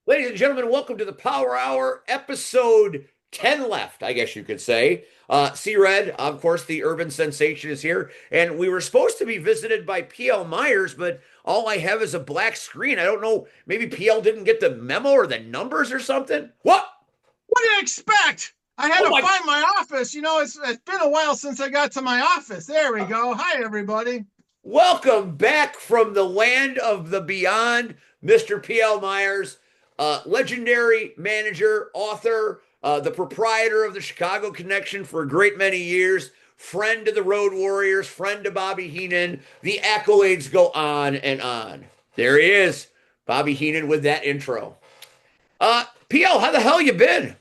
Ladies and gentlemen, welcome to the Power Hour, episode 10 left, I guess you could say. C-Red, of course, the urban sensation is here. And we were supposed to be visited by PL Myers, but all I have is a black screen. I don't know, maybe PL didn't get the memo or the numbers or something. What? What do you expect? I had Oh to my, find my office. It's been a while since I got to my office. There we go. Hi, everybody. welcome back from the land of the beyond, Mr. PL Myers, legendary manager, author, the proprietor of the Chicago Connection for a great many years, friend to the Road Warriors, friend to Bobby Heenan. The accolades go on and on. There he is, Bobby Heenan with that intro. PL, how the hell you been?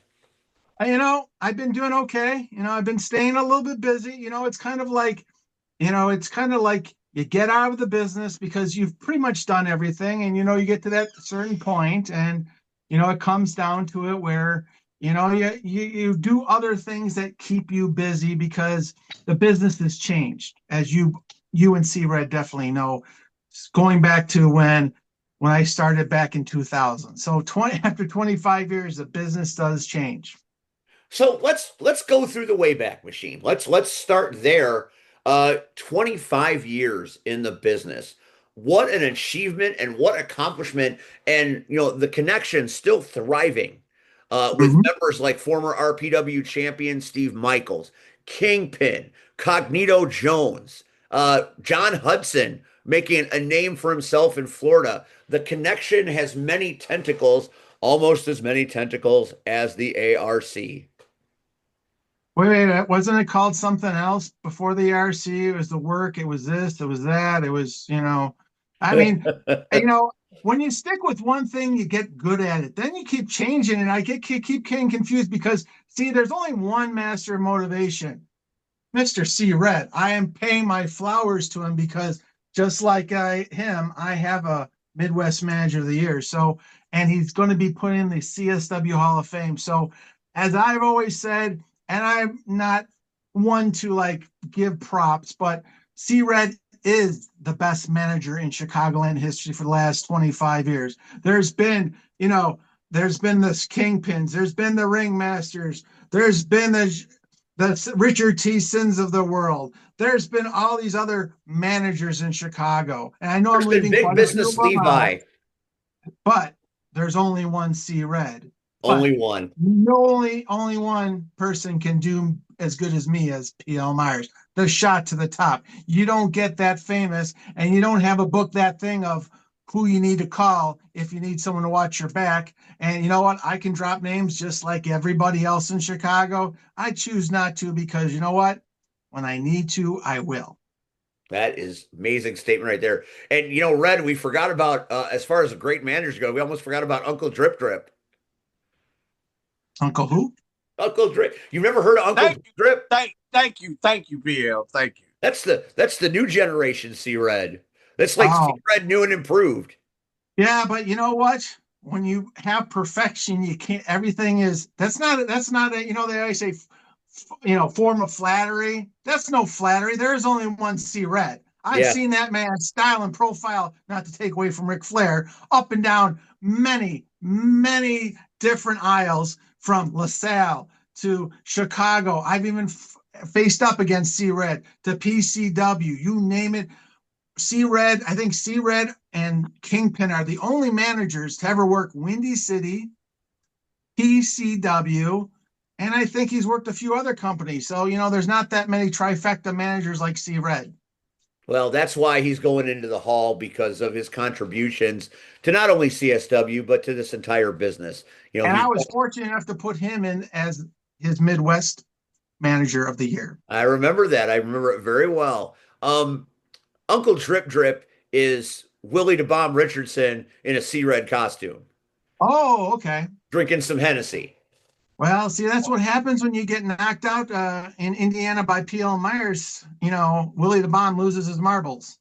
I've been doing okay. I've been staying a little bit busy. It's kind of like you get out of the business because you've pretty much done everything, and you get to that certain point, and it comes down to it where you do other things that keep you busy because the business has changed, as you and C-Red definitely know, going back to when I started back in 2000. So 20 after 25 years, the business does change. So let's go through the Wayback Machine. Let's start there. 25 years in the business. What an achievement and what accomplishment. And the connection still thriving with Mhm. members like former RPW champion Steve Michaels, Kingpin, Cognito Jones, John Hudson making a name for himself in Florida. The connection has many tentacles, almost as many tentacles as the ARC. Wait, wasn't it called something else before the RC? It was the work, it was this, it was that, it was, I mean, you know, when you stick with one thing, you get good at it. Then you keep changing, and I keep getting confused because see, there's only one master of motivation, Mr. C. Red. I am paying my flowers to him because just like him, I have a Midwest Manager of the Year. So, and he's going to be put in the CSW Hall of Fame. So, as I've always said, and I'm not one to like give props, but C. Red is the best manager in Chicagoland history for the last 25 years. There's been, there's been the Kingpins, there's been the Ringmasters, there's been the Richard T. Sins of the world. There's been all these other managers in Chicago. And I know I'm There's been leaving big quite a few business of them out, Levi, but there's only one C Red. But only one. only one person can do as good as me as PL Myers. The shot to the top. You don't get that famous, and you don't have a book that thing of who you need to call if you need someone to watch your back. And you know what? I can drop names just like everybody else in Chicago. I choose not to because you know what? When I need to, I will. That is amazing statement right there. And Red, we forgot about as far as great managers go, we almost forgot about Uncle Drip Drip. Uncle who? Uncle Drip. You've never heard of Uncle Thank Drip you, Drip? thank you, BL. Thank you. That's the new generation C Red. That's like C Oh, Red new and improved. yeah, but you know what? When you have perfection, you can't. Everything is. That's not a. They always say, form of flattery. That's no flattery. There is only one C Red. I've Yeah. seen that man's style and profile, not to take away from Ric Flair, up and down many, many different aisles from LaSalle to Chicago. I've even faced up against C Red to PCW. You name it. C Red, I think C Red and Kingpin are the only managers to ever work Windy City, PCW, and I think he's worked a few other companies. So, there's not that many trifecta managers like C Red. Well, that's why he's going into the hall because of his contributions to not only CSW but to this entire business. And He's I was fortunate enough to put him in as his Midwest Manager of the Year. I remember that. I remember it very well. Uncle Drip Drip is Willie the Bomb Richardson in a sea red costume, Oh, okay. drinking some Hennessy. Well, see, that's what happens when you get knocked out in Indiana by P.L. Myers. Willie the Bomb loses his marbles.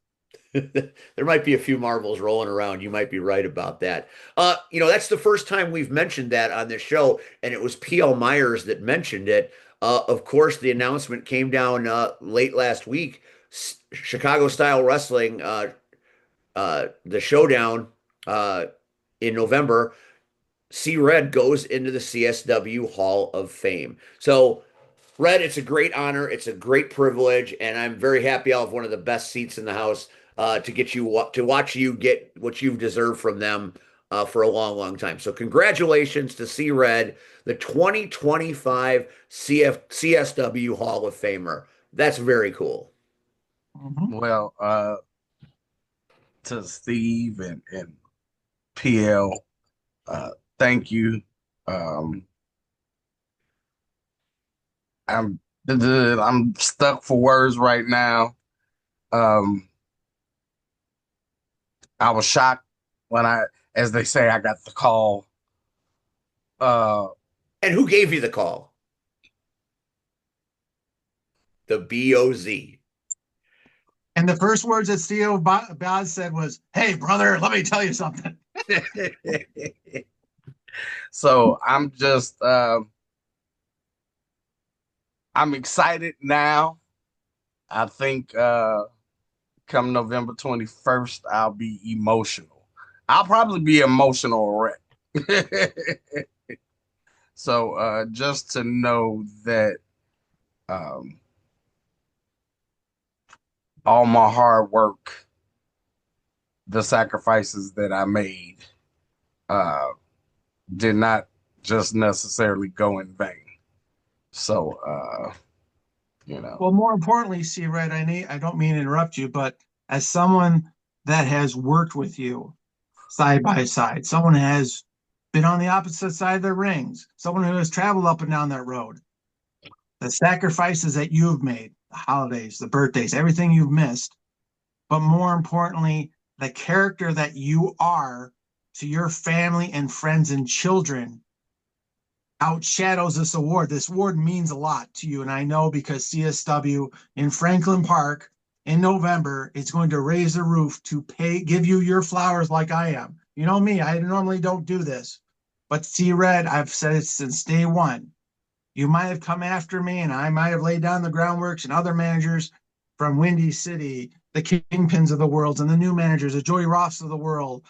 There might be a few marbles rolling around. You might be right about that. That's the first time we've mentioned that on this show, and it was P.L. Myers that mentioned it. Of course, the announcement came down late last week. Chicago Style Wrestling, the showdown in November. C Red goes into the CSW Hall of Fame. So, Red, it's a great honor. It's a great privilege, and I'm very happy I'll have one of the best seats in the house to get you to watch you get what you've deserved from them for a long, long time. So, congratulations to C Red, the 2025 CSW Hall of Famer. That's very cool. Mhm. Well, to Steve and PL, uh, thank you. Um, I'm stuck for words right now. Um, I was shocked when as they say, I got the call. Uh, And who gave you the call? The BOZ. And the first words that Steve Boz said was, "Hey, brother, let me tell you something." so I'm excited now. I think come November 21st, I'll be emotional. I'll probably be emotional wreck. So just to know that um, all my hard work, the sacrifices that I made, uh, did not just necessarily go in vain. So you know, Well, more importantly, C Red, I don't mean to interrupt you, but as someone that has worked with you side by side, someone who has been on the opposite side of the rings, someone who has traveled up and down that road, the sacrifices that you've made, the holidays, the birthdays, everything you've missed, but more importantly, the character that you are to your family and friends and children outshadows this award. This award means a lot to you. And I know because CSW in Franklin Park in November is going to raise the roof to give you your flowers like I am. You know me, I normally don't do this. But C Red, I've said it since day one. You might have come after me and I might have laid down the groundworks and other managers from Windy City, the Kingpins of the world, and the new managers, the Joey Roths of the world,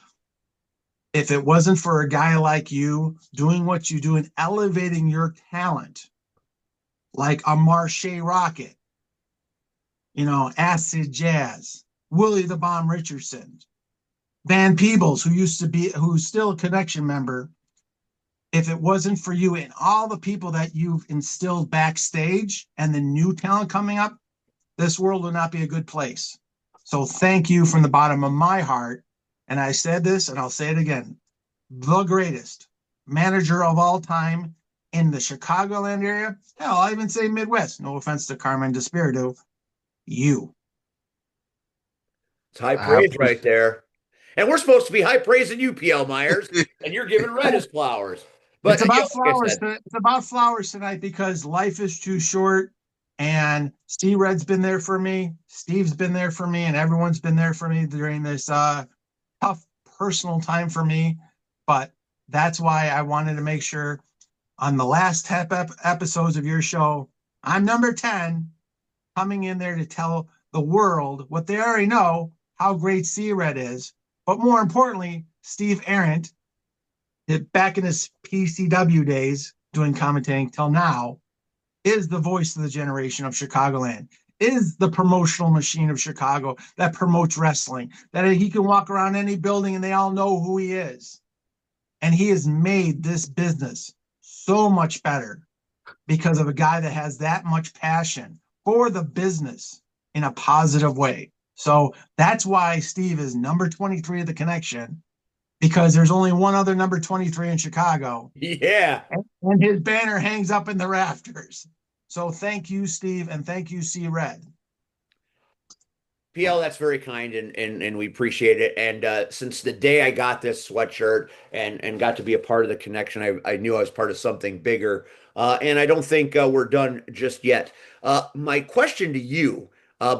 if it wasn't for a guy like you doing what you do and elevating your talent, like a Marche Rocket, Acid Jazz, Willie the Bomb Richardson, Van Peebles, who's still a connection member, if it wasn't for you and all the people that you've instilled backstage and the new talent coming up, this world would not be a good place. So thank you from the bottom of my heart. And I said this and I'll say it again. The greatest manager of all time in the Chicagoland area. Hell, I'll even say Midwest. No offense to Carmen Despirito. You. It's high I praise right appreciate. there. And we're supposed to be high praising you, PL Myers, and you're giving Red his flowers. But It's about like I flowers. said, It's about flowers tonight because life is too short. And C Red's been there for me. Steve's been there for me, and everyone's been there for me during this tough personal time for me. But that's why I wanted to make sure on the last 10 episodes of your show, I'm number 10, coming in there to tell the world what they already know, how great C Red is. But more importantly, Steve Arendt, back in his PCW days doing commentating till now, is the voice of the generation of Chicagoland, is the promotional machine of Chicago that promotes wrestling, that he can walk around any building and they all know who he is. And he has made this business so much better because of a guy that has that much passion for the business in a positive way. So that's why Steve is number 23 of the connection, because there's only one other number 23 in Chicago. yeah. And his banner hangs up in the rafters. So thank you, Steve, and thank you, C Red. PL, that's very kind and we appreciate it. And since the day I got this sweatshirt and got to be a part of the connection, I knew I was part of something bigger. And I don't think we're done just yet. My question to you,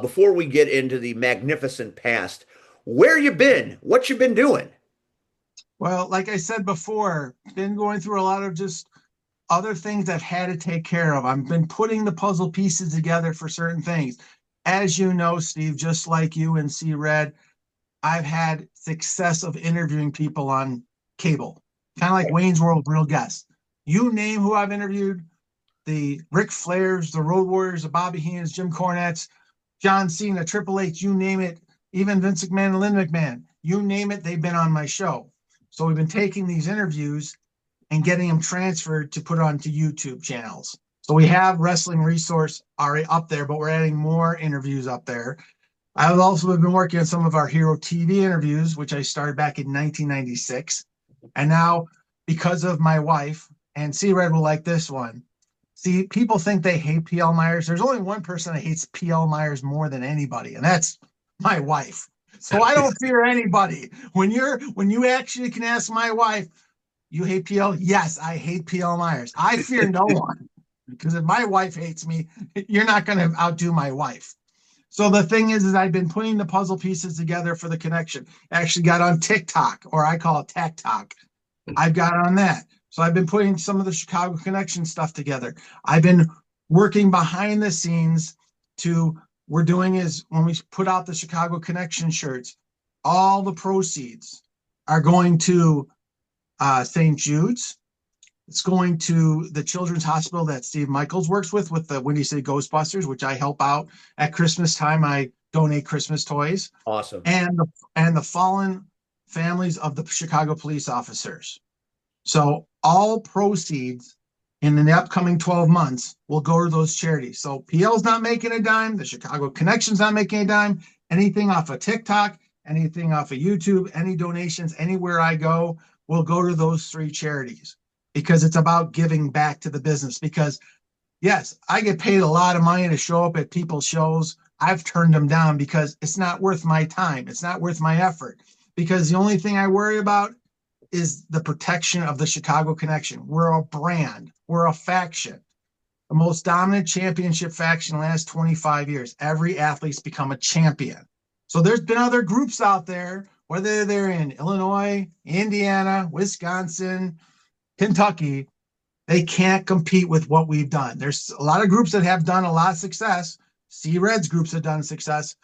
before we get into the magnificent past, where you been? What you been doing? Well, like I said before, been going through a lot of just other things I've had to take care of. I've been putting the puzzle pieces together for certain things. As you know, Steve, just like you and C Red, I've had success of interviewing people on cable, Kind of like Wayne's World, real guests. You name who I've interviewed, the Ric Flairs, the Road Warriors, the Bobby Heenans, Jim Cornettes, John Cena, Triple H, you name it, even Vince McMahon and Lynn McMahon, you name it, they've been on my show. So we've been taking these interviews and getting them transferred to put onto YouTube channels. So we have Wrestling Resource already up there, but we're adding more interviews up there. I've also been working on some of our Hero TV interviews, which I started back in 1996. And now, because of my wife, and C-Red will like this one. See, people think they hate PL Myers. There's only one person that hates PL Myers more than anybody, and that's my wife. So I don't fear anybody. When you actually can ask my wife, you hate PL? Yes, I hate PL Myers. I fear no one, because if my wife hates me, you're not going to outdo my wife. So the thing is I've been putting the puzzle pieces together for the connection. I actually got on TikTok, or I call it TikTok. I've got on that. So I've been putting some of the Chicago Connection stuff together. I've been working behind the scenes we're doing is when we put out the Chicago Connection shirts, all the proceeds are going to St. Jude's. It's going to the Children's Hospital that Steve Michaels works with the Windy City Ghostbusters, which I help out at Christmas time. I donate Christmas toys. Awesome. And the fallen families of the Chicago police officers. So all proceeds in the upcoming 12 months will go to those charities. So PL's not making a dime. The Chicago Connection's not making a dime. Anything off of TikTok, anything off of YouTube, any donations, anywhere I go will go to those three charities, because it's about giving back to the business. Because yes, I get paid a lot of money to show up at people's shows. I've turned them down because it's not worth my time. It's not worth my effort, because the only thing I worry about is the protection of the Chicago Connection. We're a brand. We're a faction. The most dominant championship faction in the last 25 years. Every athlete's become a champion. So there's been other groups out there, whether they're in Illinois, Indiana, Wisconsin, Kentucky, they can't compete with what we've done. There's a lot of groups that have done a lot of success. C-Red's groups have done success.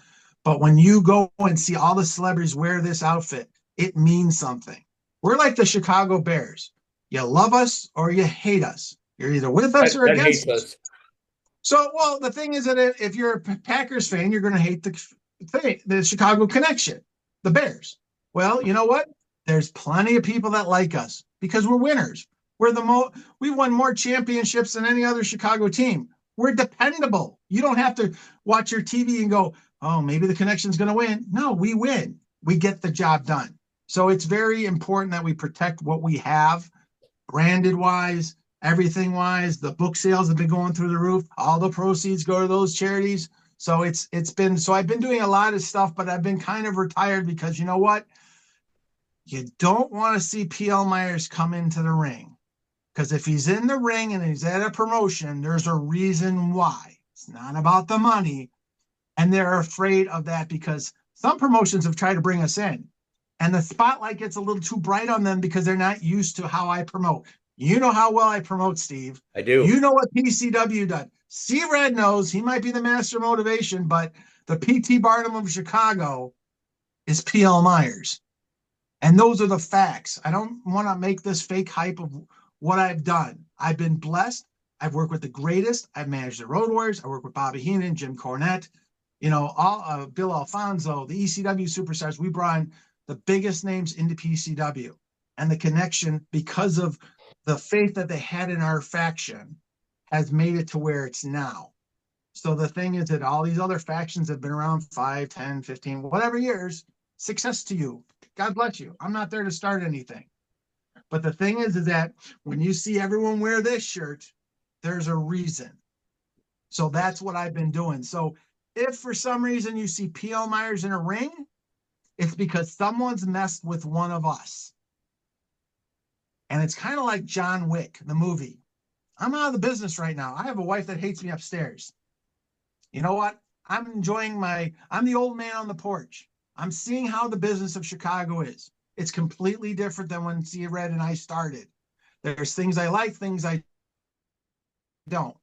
But when you go and see all the celebrities wear this outfit, it means something. We're like the Chicago Bears. You love us or you hate us. You're either with us or against us. So, well, the thing is that if you're a Packers fan, you're going to hate the Chicago Connection, the Bears. Well, you know what? There's plenty of people that like us because we're winners. We won more championships than any other Chicago team. We're dependable. You don't have to watch your TV and go, oh, maybe the Connection's going to win. No, we win. We get the job done. So it's very important that we protect what we have, branded wise, everything wise. The book sales have been going through the roof. All the proceeds go to those charities. So I've been doing a lot of stuff, but I've been kind of retired because you know what? You don't want to see PL Myers come into the ring, because if he's in the ring and he's at a promotion, there's a reason why. It's not about the money. And they're afraid of that because some promotions have tried to bring us in. And the spotlight gets a little too bright on them because they're not used to how I promote. You know how well I promote, Steve. I do. You know what PCW does. C-Red knows. He might be the master motivation, but the P.T. Barnum of Chicago is P.L. Myers. And those are the facts. I don't want to make this fake hype of what I've done. I've been blessed. I've worked with the greatest. I've managed the Road Warriors. I work with Bobby Heenan, Jim Cornette, Bill Alfonso, the ECW superstars. We brought in the biggest names into PCW, and the Connection, because of the faith that they had in our faction, has made it to where it's now. So the thing is that all these other factions have been around 5, 10, 15, whatever years. Success to you. God bless you. I'm not there to start anything. But the thing is that when you see everyone wear this shirt, there's a reason. So that's what I've been doing. So if for some reason you see PL Myers in a ring, it's because someone's messed with one of us. And it's kind of like John Wick, the movie. I'm out of the business right now. I have a wife that hates me upstairs. You know what? I'm the old man on the porch. I'm seeing how the business of Chicago is. It's completely different than when C-Red and I started. There's things I like, things I don't.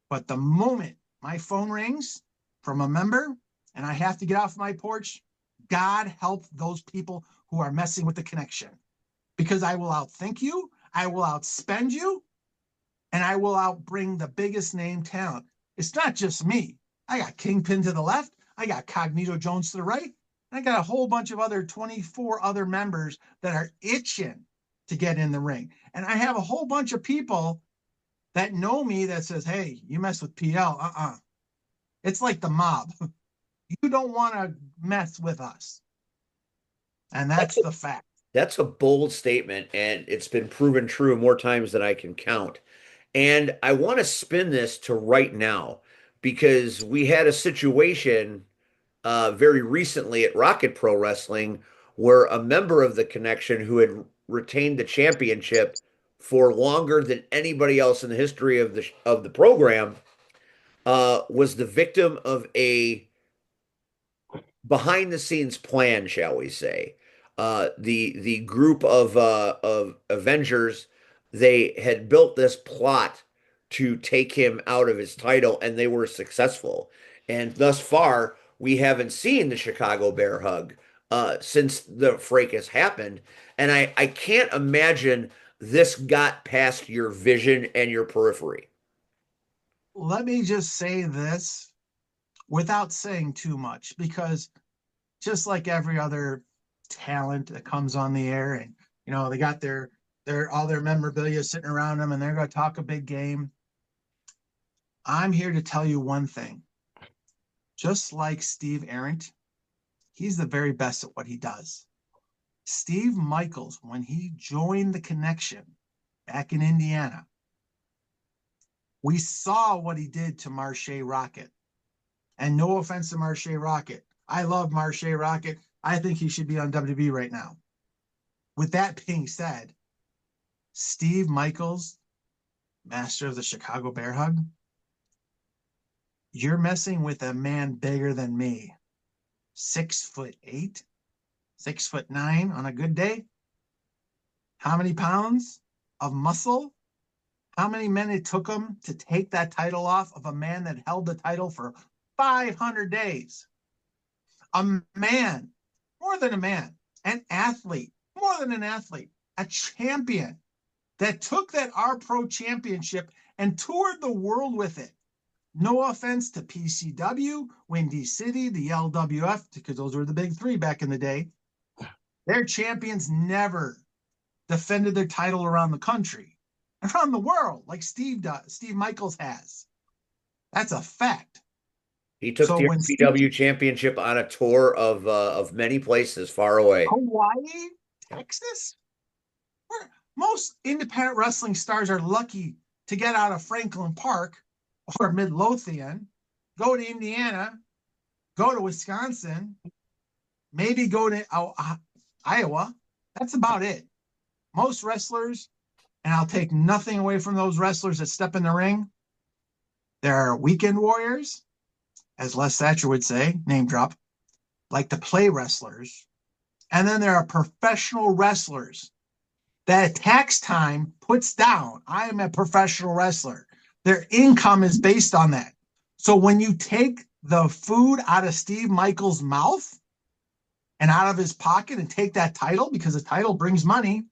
But the moment my phone rings from a member and I have to get off my porch, God help those people who are messing with the Connection. because I will outthink you, I will outspend you, and I will outbring the biggest name talent. It's not just me. I got Kingpin to the left, I got Cognito Jones to the right, and I got a whole bunch of other 24 other members that are itching to get in the ring. And I have a whole bunch of people that know me that says, hey, you mess with PL, It's like the mob. You don't want to mess with us. And that's the fact. That's a bold statement, and it's been proven true more times than I can count. And I want to spin this to right now because we had a situation very recently at Rocket Pro Wrestling where a member of the connection who had retained the championship for longer than anybody else in the history of the program was the victim of a behind the scenes plan, shall we say. The group of Avengers, they had built this plot to take him out of his title, and they were successful. And thus far, we haven't seen the Chicago Bear Hug since the fracas happened. And I can't imagine this got past your vision and your periphery. Let me just say this without saying too much, because just like every other talent that comes on the air, and they got their all their memorabilia sitting around them, and they're going to talk a big game. I'm here to tell you one thing. Just like Steve Arendt, he's the very best at what he does. Steve Michaels, when he joined the connection back in Indiana, we saw what he did to Marshe Rocket. And no offense to Marshe Rocket. I love Marshe Rocket. I think he should be on WWE right now. With that being said, Steve Michaels, master of the Chicago Bear Hug, you're messing with a man bigger than me. 6'8", 6'9" on a good day. How many pounds of muscle? How many men it took him to take that title off of a man that held the title for 500 days? A man, more than a man, an athlete, more than an athlete, a champion that took that R Pro championship and toured the world with it. No offense to PCW, Windy City, the LWF, because those were the big three back in the day. Their champions never defended their title around the country, around the world, like Steve does. Steve Michaels has. That's a fact. He took the FPW championship on a tour of many places far away. Hawaii, Texas, where most independent wrestling stars are lucky to get out of Franklin Park or Midlothian, go to Indiana, go to Wisconsin, maybe go to Iowa. That's about it. Most wrestlers, and I'll take nothing away from those wrestlers that step in the ring, they're weekend warriors, as Les Thatcher would say, name drop, like the play wrestlers. And then there are professional wrestlers that at tax time puts down, I am a professional wrestler. Their income is based on that. So when you take the food out of Steve Michaels' mouth and out of his pocket and take that title, because the title brings money,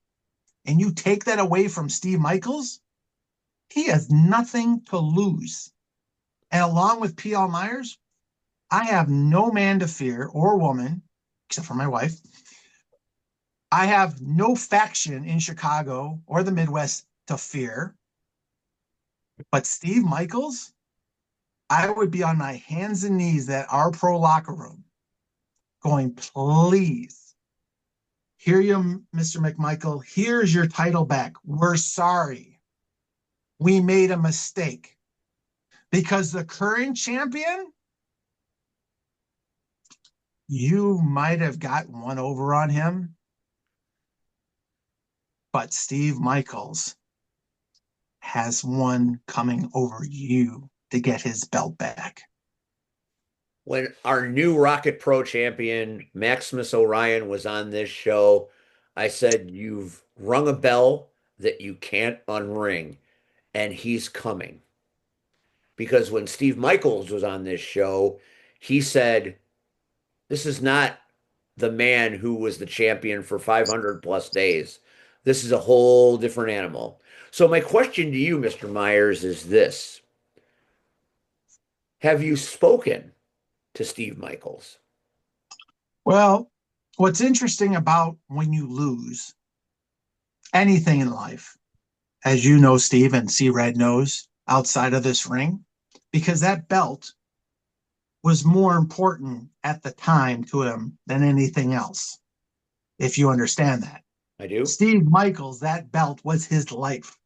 and you take that away from Steve Michaels, he has nothing to lose. And along with P.L. Myers, I have no man to fear or woman, except for my wife. I have no faction in Chicago or the Midwest to fear. But Steve Michaels, I would be on my hands and knees at our pro locker room going, please, here you, Mr. McMichael, here's your title back. We're sorry. We made a mistake. Because the current champion, you might have gotten one over on him, but Steve Michaels has one coming over you to get his belt back. When our new Rocket Pro champion, Maximus Orion, was on this show, I said, you've rung a bell that you can't unring, and he's coming. Because when Steve Michaels was on this show, he said, this is not the man who was the champion for 500 plus days. This is a whole different animal. So my question to you, Mr. Myers, is this. Have you spoken to Steve Michaels? Well, what's interesting about when you lose anything in life, as you know, Steve, and C Red knows outside of this ring, because that belt was more important at the time to him than anything else, if you understand that. I do. Steve Michaels, that belt was his life.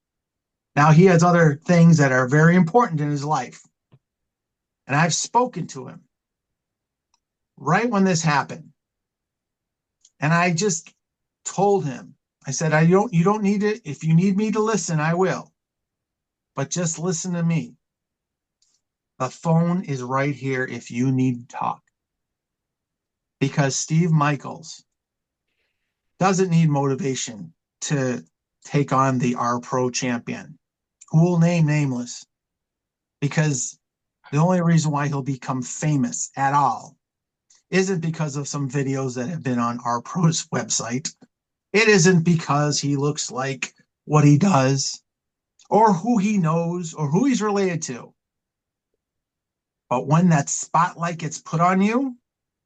Now he has other things that are very important in his life. And I've spoken to him right when this happened. And I just told him, I said, you don't need it. If you need me to listen, I will. But just listen to me. The phone is right here if you need to talk. Because Steve Michaels doesn't need motivation to take on the R Pro champion, who will name nameless. Because the only reason why he'll become famous at all isn't because of some videos that have been on R Pro's website. It isn't because he looks like what he does or who he knows or who he's related to. But when that spotlight gets put on you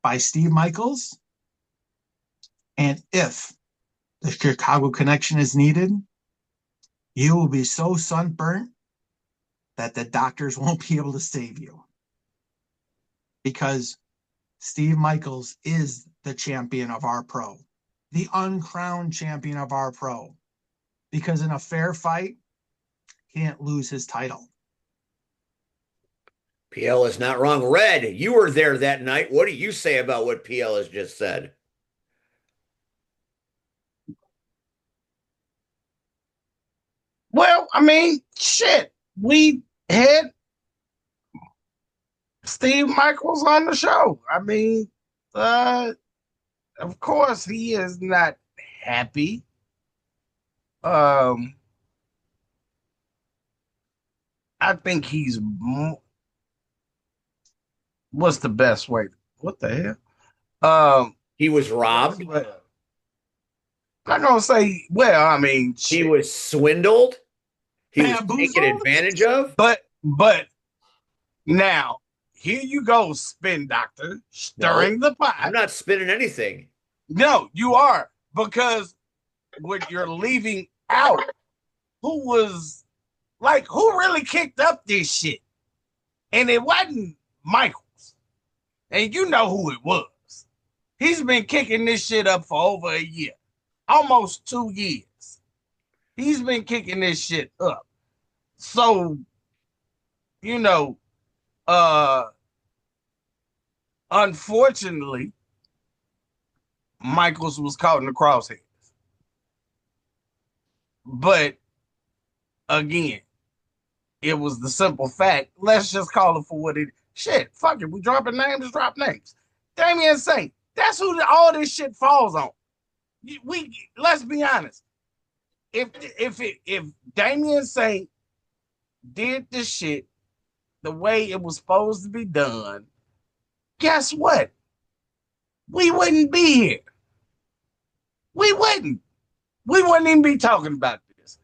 by Steve Michaels, and if the Chicago connection is needed, you will be so sunburnt that the doctors won't be able to save you. Because Steve Michaels is the champion of R Pro, the uncrowned champion of R Pro. Because in a fair fight, he can't lose his title. PL is not wrong. Red, you were there that night. What do you say about what PL has just said? Well, I mean, shit. We had Steve Michaels on the show. I mean, of course he is not happy. Um, I think he's what's the best way? What the hell? He was robbed. I'm not gonna say. Well, I mean, He shit. was swindled. He was Bamboozled? taken advantage of. But now here you go, spin doctor, stirring the pot. I'm not spinning anything. No, you are, because what you're leaving out, who really kicked up this shit, and it wasn't Michaels, and you know who it was. He's been kicking this shit up for over a year, almost 2 years. He's been kicking this shit up. So, you know, unfortunately, Michaels was caught in the crosshairs. But again, it was the simple fact. Let's just call it for what it is. Shit, fuck it. We dropping names, drop names. Damian Saint. That's who all this shit falls on. Let's be honest. If Damian Saint did the shit the way it was supposed to be done, guess what? We wouldn't be here. We wouldn't. We wouldn't even be talking about this.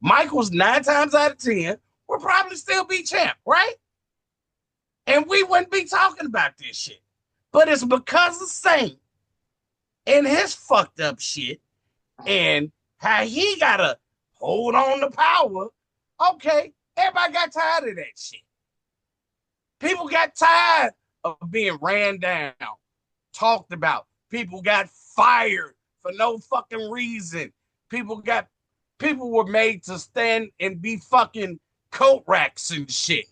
Michael's 9 times out of 10 would probably still be champ, right? And we wouldn't be talking about this shit. But it's because of Saint and his fucked up shit and how he gotta hold on to power. Okay, everybody got tired of that shit. People got tired of being ran down, talked about. People got fired for no fucking reason. People were made to stand and be fucking coat racks and shit.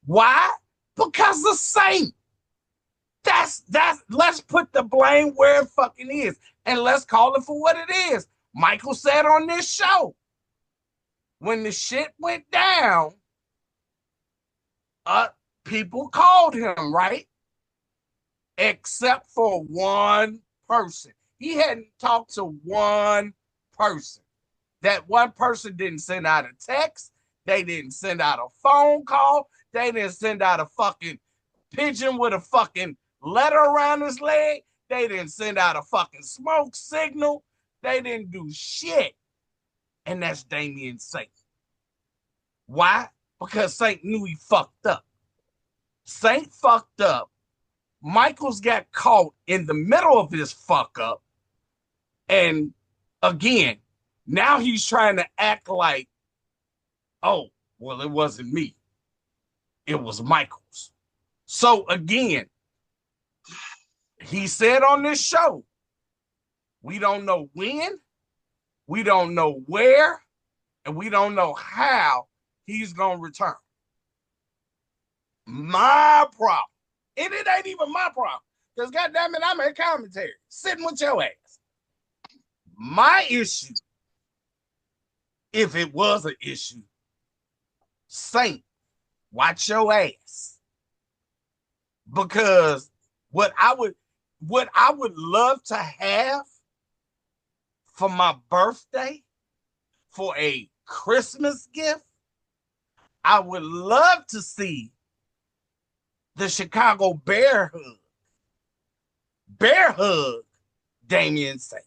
Why? Because the Saint. That's let's put the blame where it fucking is. And let's call it for what it is. Michael said on this show, when the shit went down, people called him, right? Except for one person. He hadn't talked to one person. That one person didn't send out a text. They didn't send out a phone call. They didn't send out a fucking pigeon with a fucking letter around his leg. They didn't send out a fucking smoke signal. They didn't do shit. and that's Damian Saint. Why? Because Saint knew he fucked up. Saint fucked up. Michaels got caught in the middle of his fuck up. And again, now he's trying to act like, oh, well, it wasn't me. It was Michaels. So again, he said on this show, we don't know when, we don't know where, and we don't know how he's going to return. My problem, and it ain't even my problem, because goddamn it, I'm a commentary sitting with your ass. My issue, if it was an issue, Saint, watch your ass. Because what I would love to have for my birthday, for a Christmas gift, I would love to see the Chicago Bear hug Damian Saint.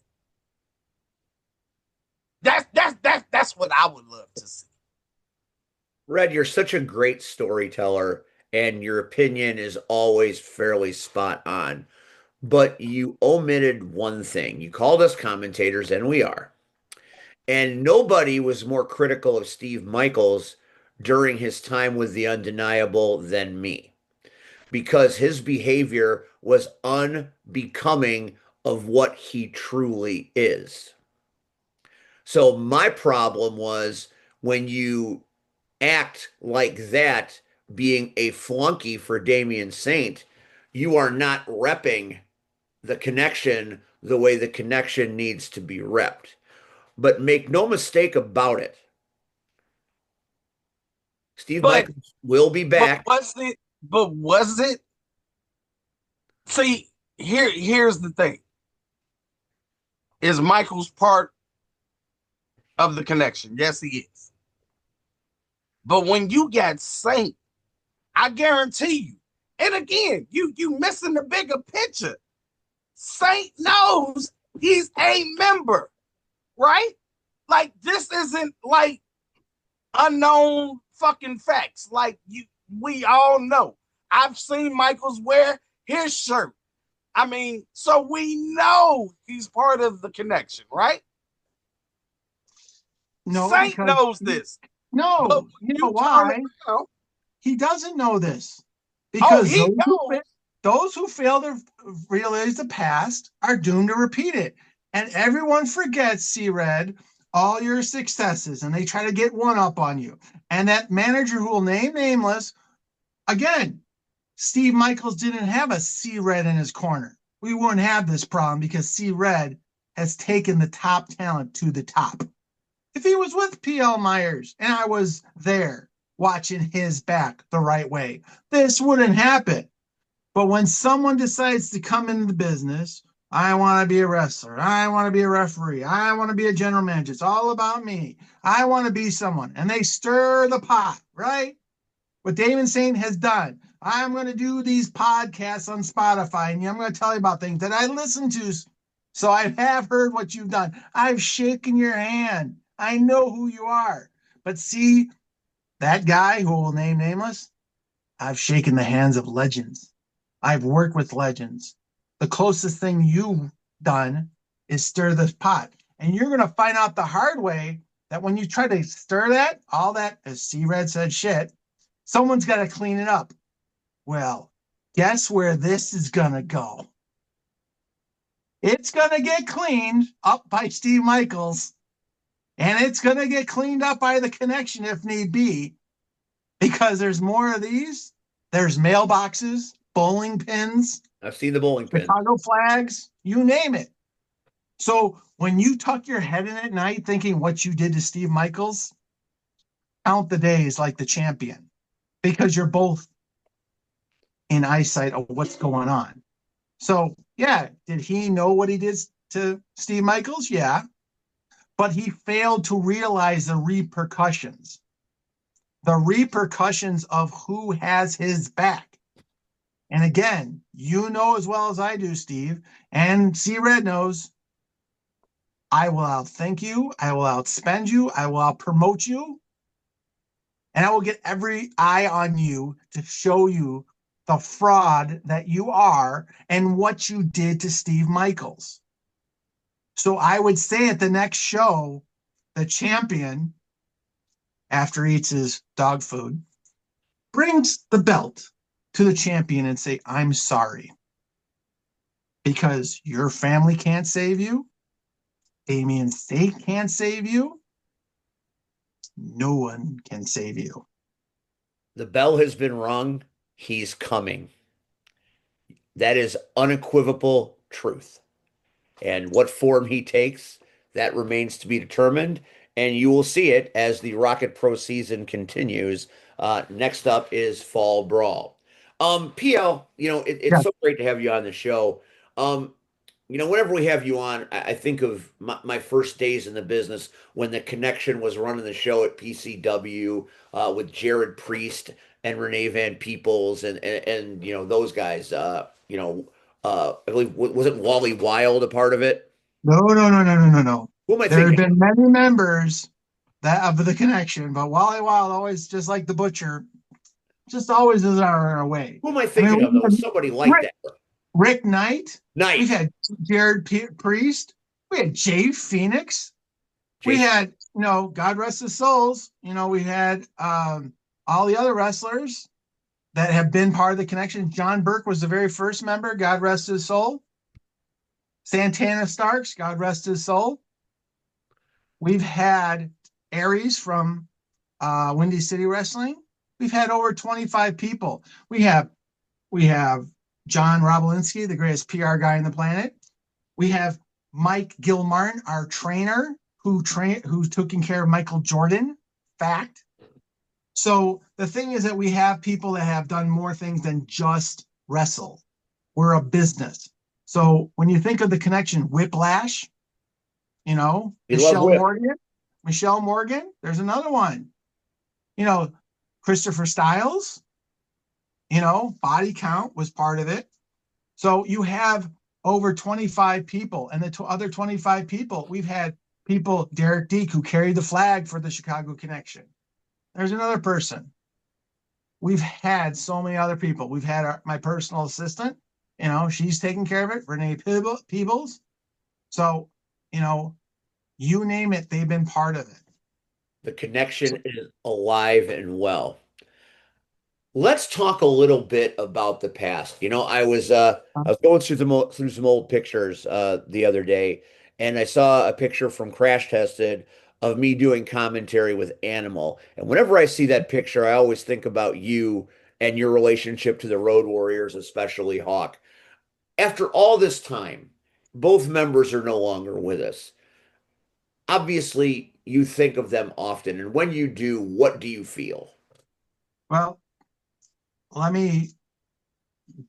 That's what I would love to see. Red, you're such a great storyteller, and your opinion is always fairly spot on. But you omitted one thing. You called us commentators, and we are. And nobody was more critical of Steve Michaels during his time with The Undeniable than me, because his behavior was unbecoming of what he truly is. So my problem was when you act like that, being a flunky for Damian Saint, you are not repping the connection the way the connection needs to be repped. But make no mistake about it, Steve Michaels will be back. But was it? See, here's the thing. Is Michaels part of the connection? Yes, he is. But when you got Saint, I guarantee you, and again, you missing the bigger picture. Saint knows he's a member, right? Like, this isn't like unknown fucking facts. Like, we all know. I've seen Michaels wear his shirt. I mean, so we know he's part of the connection, right? No, Saint knows this. No, you know why? Around, he doesn't know this. Because he knows. Those who fail to realize the past are doomed to repeat it. And everyone forgets, C-Red, all your successes, and they try to get one up on you. And that manager who will name nameless, again, Steve Michaels didn't have a C-Red in his corner. We wouldn't have this problem because C-Red has taken the top talent to the top. If he was with P.L. Myers and I was there watching his back the right way, this wouldn't happen. But when someone decides to come into the business, I want to be a wrestler, I want to be a referee, I want to be a general manager, it's all about me, I want to be someone, and they stir the pot, right? What Damian Saint has done. I'm going to do these podcasts on Spotify, and I'm going to tell you about things that I listen to. So I have heard what you've done. I've shaken your hand. I know who you are. But see, that guy who will name nameless, I've shaken the hands of legends. I've worked with legends. The closest thing you've done is stir this pot. And you're going to find out the hard way that when you try to stir that, all that, as C-Red said, shit, someone's got to clean it up. Well, guess where this is going to go? It's going to get cleaned up by Steve Michaels. And it's going to get cleaned up by the connection if need be. Because there's more of these. There's mailboxes, bowling pins. I've seen the bowling pins. Chicago flags, you name it. So when you tuck your head in at night thinking what you did to Steve Michaels, count the days like the champion. Because you're both in eyesight of what's going on. So, yeah, did he know what he did to Steve Michaels? Yeah. But he failed to realize the repercussions. The repercussions of who has his back. And again, you know as well as I do, Steve, and C-Red knows, I will outthank you. I will outspend you. I will outpromote you. And I will get every eye on you to show you the fraud that you are and what you did to Steve Michaels. So I would say at the next show, the champion, after he eats his dog food, brings the belt to the champion and say, I'm sorry. Because your family can't save you. Damien State can't save you. No one can save you. The bell has been rung. He's coming. That is unequivocal truth. And what form he takes, that remains to be determined. And you will see it as the Rocket Pro season continues. Next up is Fall Brawl. PL, it's Yeah. so great to have you on the show. Whenever we have you on, I think of my first days in the business when the connection was running the show at PCW with Jared Priest and Renee Van Peebles and those guys. I believe wasn't Wally Wild a part of it? No, no, no, no, no, no, no. Who am I There have thinking of? been many members that of the connection, but Wally Wild always, just like the Butcher, just always is our way. Who am I I mean, thinking of? we Though had somebody like that. Rick Knight. We've Night. had Jared Priest. We had Jay Phoenix. We Jason. had, God rest his souls. We had all the other wrestlers that have been part of the connection. John Burke was the very first member. God rest his soul. Santana Starks. God rest his soul. We've had Aries from Windy City Wrestling. We've had over 25 people. We have John Robolinski, the greatest PR guy on the planet. We have Mike Gilmartin, our trainer, who's taking care of Michael Jordan. Fact. So the thing is that we have people that have done more things than just wrestle. We're a business. So when you think of the connection, Whiplash, We love Michelle Whip. Morgan. Michelle Morgan. There's another one. Christopher Styles. Body Count was part of it. So you have over 25 people, and the other 25 people, we've had people, Derek Deek, who carried the flag for the Chicago Connection. There's another person. We've had so many other people. We've had my personal assistant, she's taking care of it, Renee Peebles. So, you name it, they've been part of it. The connection is alive and well. Let's talk a little bit about the past. I was going through some old pictures the other day, and I saw a picture from Crash Tested of me doing commentary with Animal. And whenever I see that picture, I always think about you and your relationship to the Road Warriors, especially Hawk. After all this time, both members are no longer with us. Obviously, you think of them often, and when you do, what do you feel? Well, let me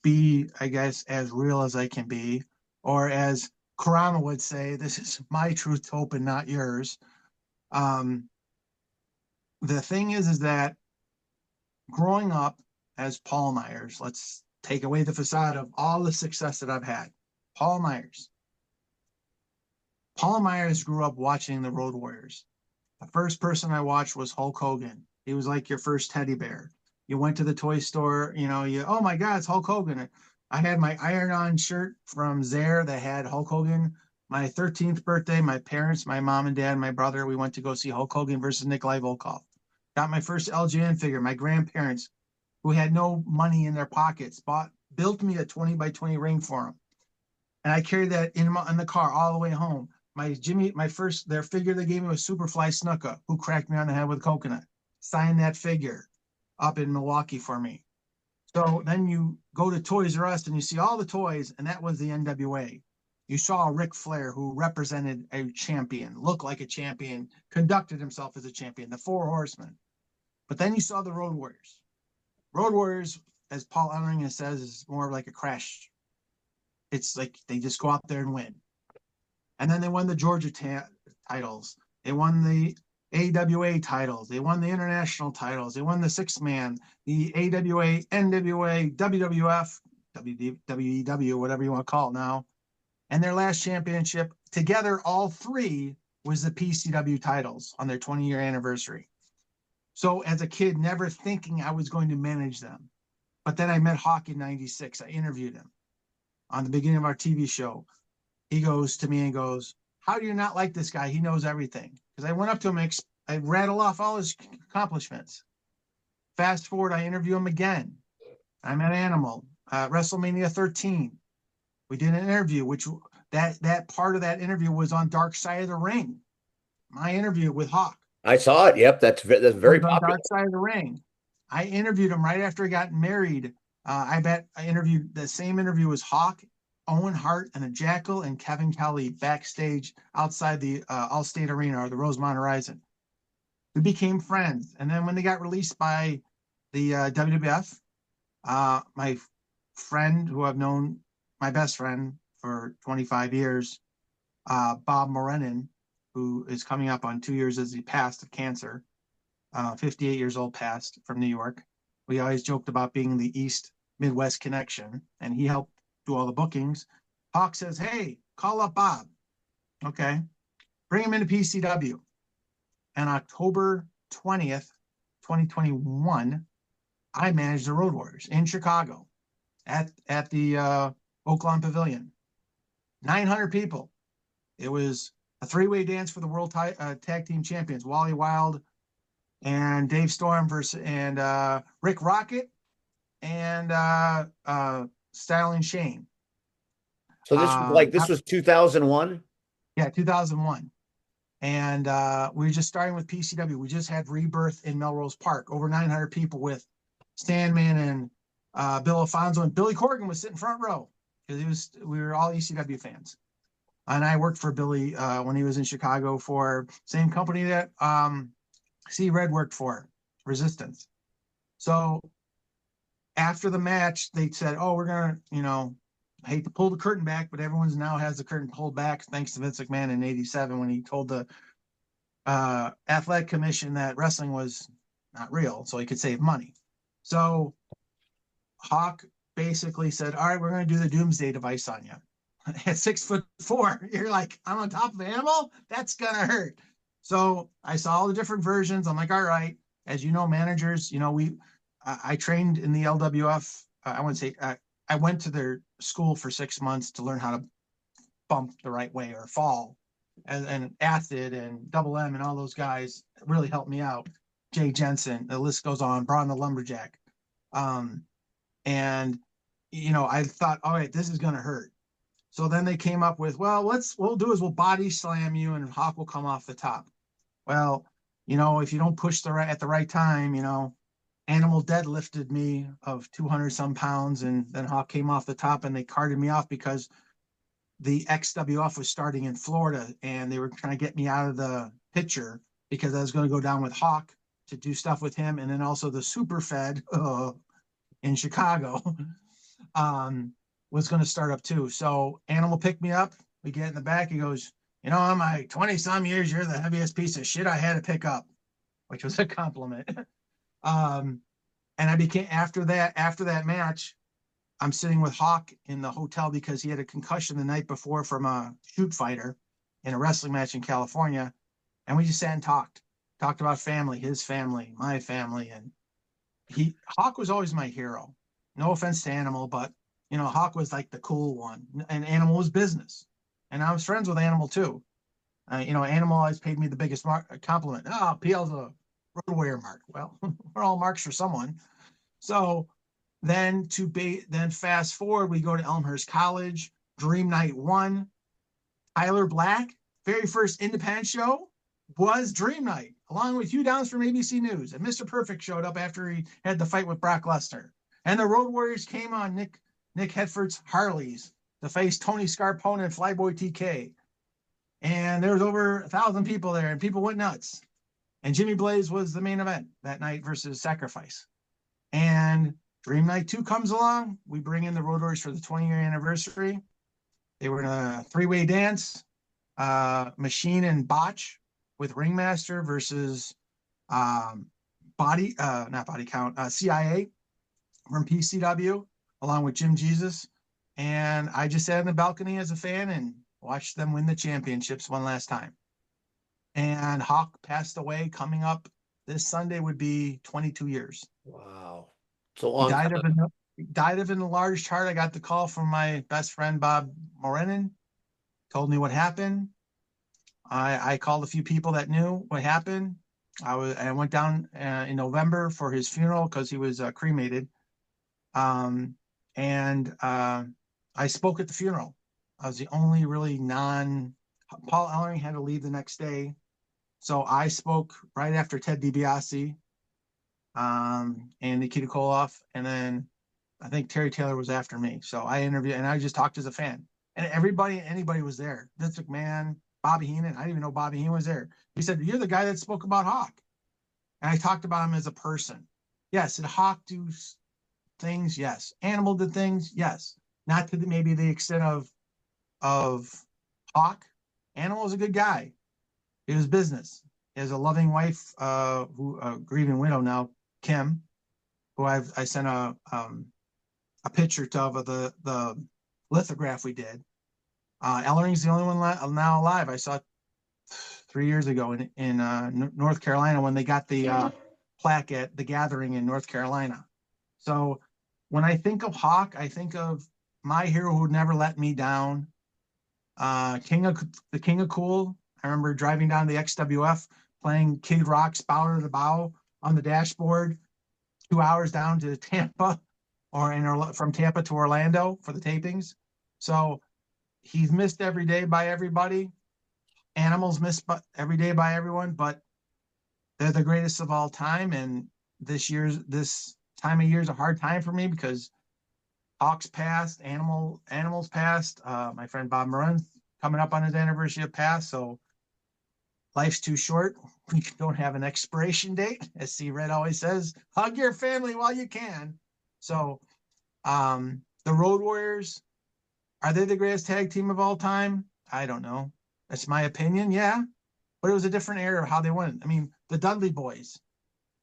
be, I guess, as real as I can be, or as Karama would say, this is my truth to open, not yours. The thing is that growing up as Paul Myers, let's take away the facade of all the success that I've had. Paul Myers grew up watching the Road Warriors. The first person I watched was Hulk Hogan. He was like your first teddy bear. You went to the toy store, oh my God, it's Hulk Hogan. I had my iron-on shirt from Zare that had Hulk Hogan. My 13th birthday, my parents, my mom and dad, and my brother, we went to go see Hulk Hogan versus Nikolai Volkov. Got my first LJN figure. My grandparents, who had no money in their pockets, built me a 20 by 20 ring for them. And I carried that in the car all the way home. Their figure they gave me was Superfly Snuka, who cracked me on the head with coconut. Signed that figure up in Milwaukee for me. So then you go to Toys R Us and you see all the toys, and that was the NWA. You saw Ric Flair, who represented a champion, looked like a champion, conducted himself as a champion, the Four Horsemen. But then you saw the Road Warriors. Road Warriors, as Paul Ellering says, is more like a crash. It's like they just go out there and win. And then they won the Georgia titles. They won the AWA titles. They won the international titles. They won the six-man, the AWA, NWA, WWF, WEW, whatever you want to call it now. And their last championship together, all three was the PCW titles on their 20-year anniversary. So as a kid, never thinking I was going to manage them. But then I met Hawk in 96. I interviewed him on the beginning of our TV show. He goes to me and goes, how do you not like this guy? He knows everything. Because I went up to him and I rattle off all his accomplishments. Fast forward, I interview him again. I'm at Animal, WrestleMania 13. We did an interview, which that part of that interview was on Dark Side of the Ring. My interview with Hawk. I saw it. Yep, that's very on popular. Dark Side of the Ring. I interviewed him right after he got married. I interviewed the same interview was Hawk, Owen Hart, and a Jackal and Kevin Kelly backstage outside the Allstate Arena or the Rosemont Horizon. We became friends. And then when they got released by the WWF, my friend who I've known, my best friend for 25 years, Bob Morenin, who is coming up on 2 years as he passed of cancer, 58 years old, passed from New York. We always joked about being the East Midwest connection, and he helped do all the bookings. Hawk says, hey, call up Bob. Okay. Bring him into PCW. And October 20th, 2021, I managed the Road Warriors in Chicago at the Oaklawn Pavilion. 900 people. It was a three-way dance for the World Tag Team Champions, Wally Wild and Dave Storm and Rick Rocket and Styling Shane. So this was 2001? Yeah, 2001. And we were just starting with PCW. We just had Rebirth in Melrose Park, over 900 people with Sandman and Bill Alfonso, and Billy Corgan was sitting front row because we were all ECW fans. And I worked for Billy when he was in Chicago for same company that C Red worked for, Resistance. So after the match, they said, oh, we're going to, I hate to pull the curtain back, but everyone's now has the curtain pulled back thanks to Vince McMahon in 87 when he told the athletic commission that wrestling was not real, so he could save money. So Hawk basically said, all right, we're going to do the doomsday device on you. At 6'4", you're like, I'm on top of an animal? That's going to hurt. So I saw all the different versions. I'm like, all right, as you know, managers, I trained in the LWF. I wouldn't say, I went to their school for 6 months to learn how to bump the right way or fall. And Acid and Double M and all those guys really helped me out. Jay Jensen, the list goes on, Braun the Lumberjack. And I thought, all right, this is going to hurt. So then they came up with, well, we'll do is we'll body slam you and Hawk will come off the top. Well, if you don't push at the right time, Animal deadlifted me of 200 some pounds, and then Hawk came off the top and they carted me off because the XWF was starting in Florida and they were trying to get me out of the picture because I was going to go down with Hawk to do stuff with him. And then also the Super Fed in Chicago was going to start up too. So Animal picked me up. We get in the back. He goes, in my 20 some years, you're the heaviest piece of shit I had to pick up, which was a compliment. And I became, after that match, I'm sitting with Hawk in the hotel because he had a concussion the night before from a shoot fighter in a wrestling match in California. And we just sat and talked about family, his family, my family. And Hawk was always my hero. No offense to Animal, but Hawk was like the cool one, and Animal was business. And I was friends with Animal too. Animal always paid me the biggest compliment. Oh, PL's a Road Warrior mark. Well, we're all marks for someone. So then fast forward, we go to Elmhurst College, Dream Night 1. Tyler Black, very first independent show was Dream Night, along with Hugh Downs from ABC News. And Mr. Perfect showed up after he had the fight with Brock Lesnar. And the Road Warriors came on Nick Hetford's Harleys to face Tony Scarpone and Flyboy TK. And there was over 1,000 people there, and people went nuts. And Jimmy Blaze was the main event that night versus Sacrifice. And Dream Night 2 comes along. We bring in the Road Warriors for the 20-year anniversary. They were in a three-way dance, Machine and Botch with Ringmaster versus CIA from PCW, along with Jim Jesus. And I just sat in the balcony as a fan and watch them win the championships one last time. And Hawk passed away. Coming up this Sunday would be 22 years. Wow. It's a He long died time. of an enlarged heart. I got the call from my best friend Bob Morenin, told me what happened. I called a few people that knew what happened. I went down in November for his funeral because he was cremated. And I spoke at the funeral. I was the only really Paul Ellering had to leave the next day. So I spoke right after Ted DiBiase and Nikita Koloff. And then I think Terry Taylor was after me. So I interviewed and I just talked as a fan. And anybody was there. Vince McMahon, Bobby Heenan. I didn't even know Bobby Heenan was there. He said, "You're the guy that spoke about Hawk." And I talked about him as a person. Yes, did Hawk do things? Yes. Animal did things? Yes. Not to maybe the extent of Hawk. Animal was a good guy. It was business. He has a loving wife, who a grieving widow now, Kim, who I sent a picture of the lithograph we did. Ellering's the only one now alive. I saw it 3 years ago in North Carolina when they got the plaque at the Gathering in North Carolina. So when I think of Hawk, I think of my hero who never let me down. King of Cool. I remember driving down to the XWF, playing Kid Rock's Bow to the Bow on the dashboard, 2 hours down to Tampa, from Tampa to Orlando for the tapings. So he's missed every day by everybody. Animals missed every day by everyone, but they're the greatest of all time. And this time of year is a hard time for me because Hawks passed, animals passed. My friend Bob Moran coming up on his anniversary of pass. So life's too short. We don't have an expiration date, as C Red always says. Hug your family while you can. So the Road Warriors, are they the greatest tag team of all time? I don't know. That's my opinion, yeah. But it was a different era of how they won. I mean, the Dudley Boys,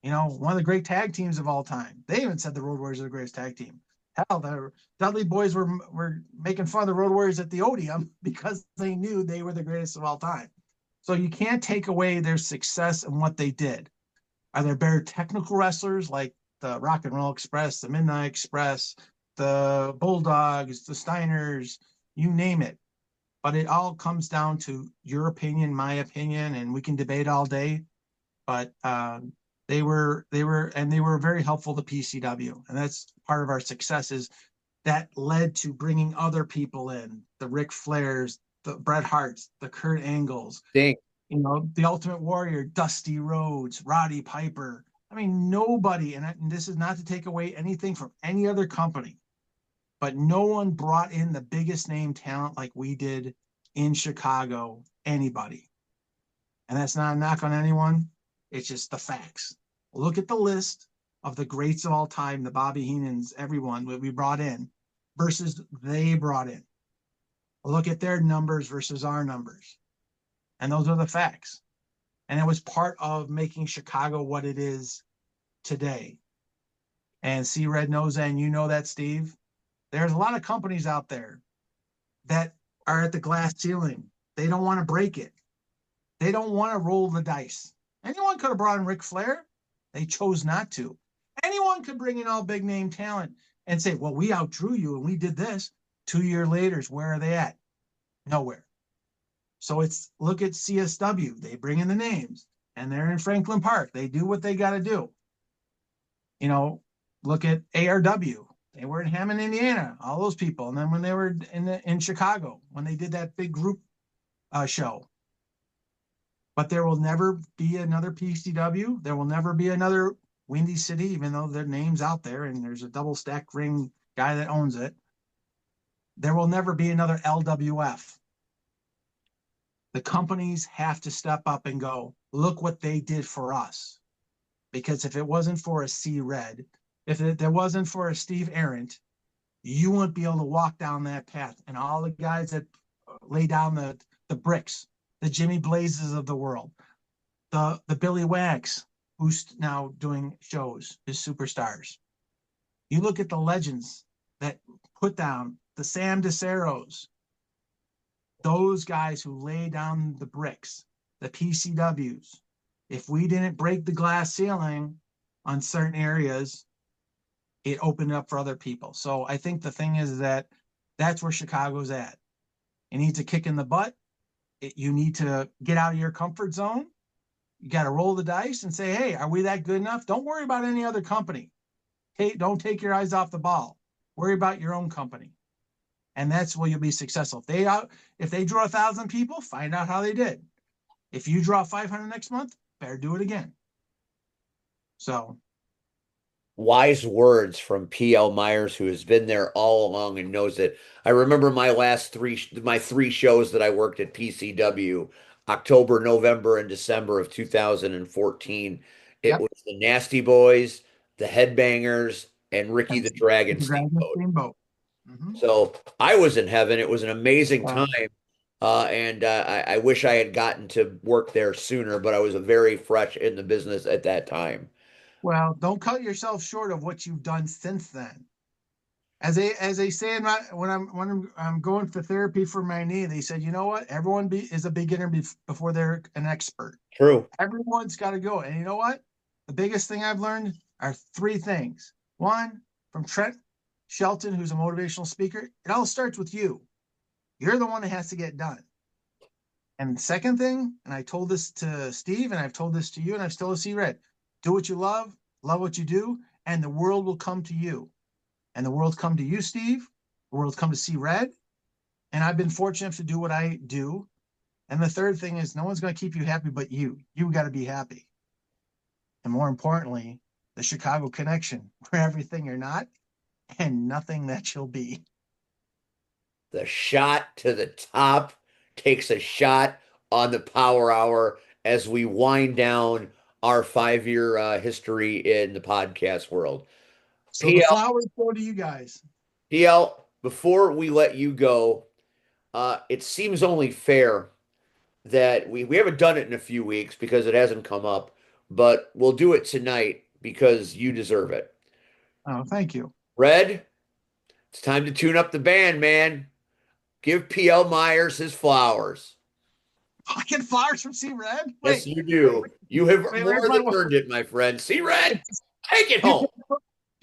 one of the great tag teams of all time. They even said the Road Warriors are the greatest tag team. Hell, the Dudley Boys were making fun of the Road Warriors at the Odeum because they knew they were the greatest of all time. So you can't take away their success and what they did. Are there better technical wrestlers like the Rock and Roll Express, the Midnight Express, the Bulldogs, the Steiners, you name it? But it all comes down to your opinion, my opinion, and we can debate all day. But they were very helpful to PCW, and that's part of our successes. That led to bringing other people in, the Ric Flairs, the Bret Harts, the Kurt Angles, the Ultimate Warrior, Dusty Rhodes, Roddy Piper. I mean, nobody, and this is not to take away anything from any other company, but no one brought in the biggest name talent like we did in Chicago, anybody. And that's not a knock on anyone. It's just the facts. Look at the list of the greats of all time, the Bobby Heenans, everyone that we brought in versus they brought in. Look at their numbers versus our numbers. And those are the facts. And it was part of making Chicago what it is today. And C Red knows that, and you know that, Steve. There's a lot of companies out there that are at the glass ceiling. They don't want to break it. They don't want to roll the dice. Anyone could have brought in Ric Flair. They chose not to. Anyone could bring in all big name talent and say, well, we outdrew you and we did this. 2 years later, where are they at? Nowhere. So look at CSW. They bring in the names and they're in Franklin Park. They do what they got to do. Look at ARW. They were in Hammond, Indiana, all those people. And then when they were in Chicago, when they did that big group show. But there will never be another PCW. There will never be another Windy City, even though their name's out there and there's a double stack ring guy that owns it. There will never be another LWF. The companies have to step up and go, look what they did for us. Because if it wasn't for a C Red, if there wasn't for a Steve Arendt, you wouldn't be able to walk down that path. And all the guys that lay down the bricks, the Jimmy Blazes of the world, the Billy Wax, who's now doing shows, his superstars. You look at the legends that put down the Sam DeCeros, those guys who lay down the bricks, the PCWs, if we didn't break the glass ceiling on certain areas, it opened up for other people. So I think the thing is that that's where Chicago's at. It needs a kick in the butt. You need to get out of your comfort zone. You got to roll the dice and say, hey, are we that good enough? Don't worry about any other company. Hey, don't take your eyes off the ball. Worry about your own company. And that's where you'll be successful. If they draw 1,000 people, find out how they did. If you draw 500 next month, better do it again. So Wise words from PL Myers, who has been there all along and knows it. I remember my three shows that I worked at PCW, October, November, and December of 2014. It yep. was the Nasty Boys, the Headbangers, and Ricky the Dragon Steamboat. Mm-hmm. So I was in heaven. It was an amazing time. And I wish I had gotten to work there sooner, but I was very fresh in the business at that time. Well, don't cut yourself short of what you've done since then. As they say when I'm going for therapy for my knee, they said, you know what? Everyone is a beginner before they're an expert. True. Everyone's got to go. And you know what? The biggest thing I've learned are three things. One, from Trent Shelton, who's a motivational speaker, it all starts with you. You're the one that has to get done. And the second thing, and I told this to Steve, and I've told this to you, and I've still see Red. Do what you love what you do, and the world will come to you. And the world's come to you, Steve. The world's come to see Red. And I've been fortunate to do what I do. And the third thing is no one's going to keep you happy but you. You got to be happy. And more importantly, the Chicago connection, where everything you're not and nothing that you'll be. The shot to the top takes a shot on the Power Hour as we wind down our 5-year history in the podcast world. So the flowers go to you guys. PL, before we let you go, it seems only fair that we haven't done it in a few weeks because it hasn't come up, but we'll do it tonight because you deserve it. Oh, thank you. Red, it's time to tune up the band, man. Give PL Myers his flowers. I get flowers from C Red? Yes, you do. You have more than earned it, my friend. C Red, take it home. Do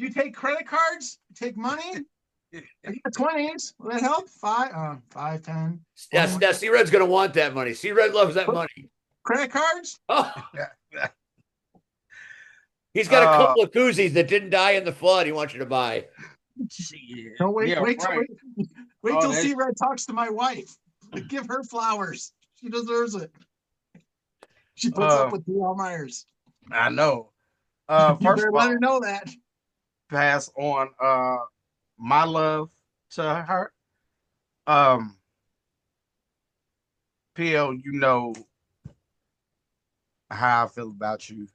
you take credit cards? Take money? I got 20s. Will that help? 5, 10. Yes, C Red's gonna want that money. C Red loves that money. Credit cards? Oh. He's got a couple of koozies that didn't die in the flood. He wants you to buy. No, wait till C Red talks to my wife. Give her flowers. She deserves it. She puts up with PL Myers. I know. First of all, let her know that. Pass on my love to her. PL, you know how I feel about you.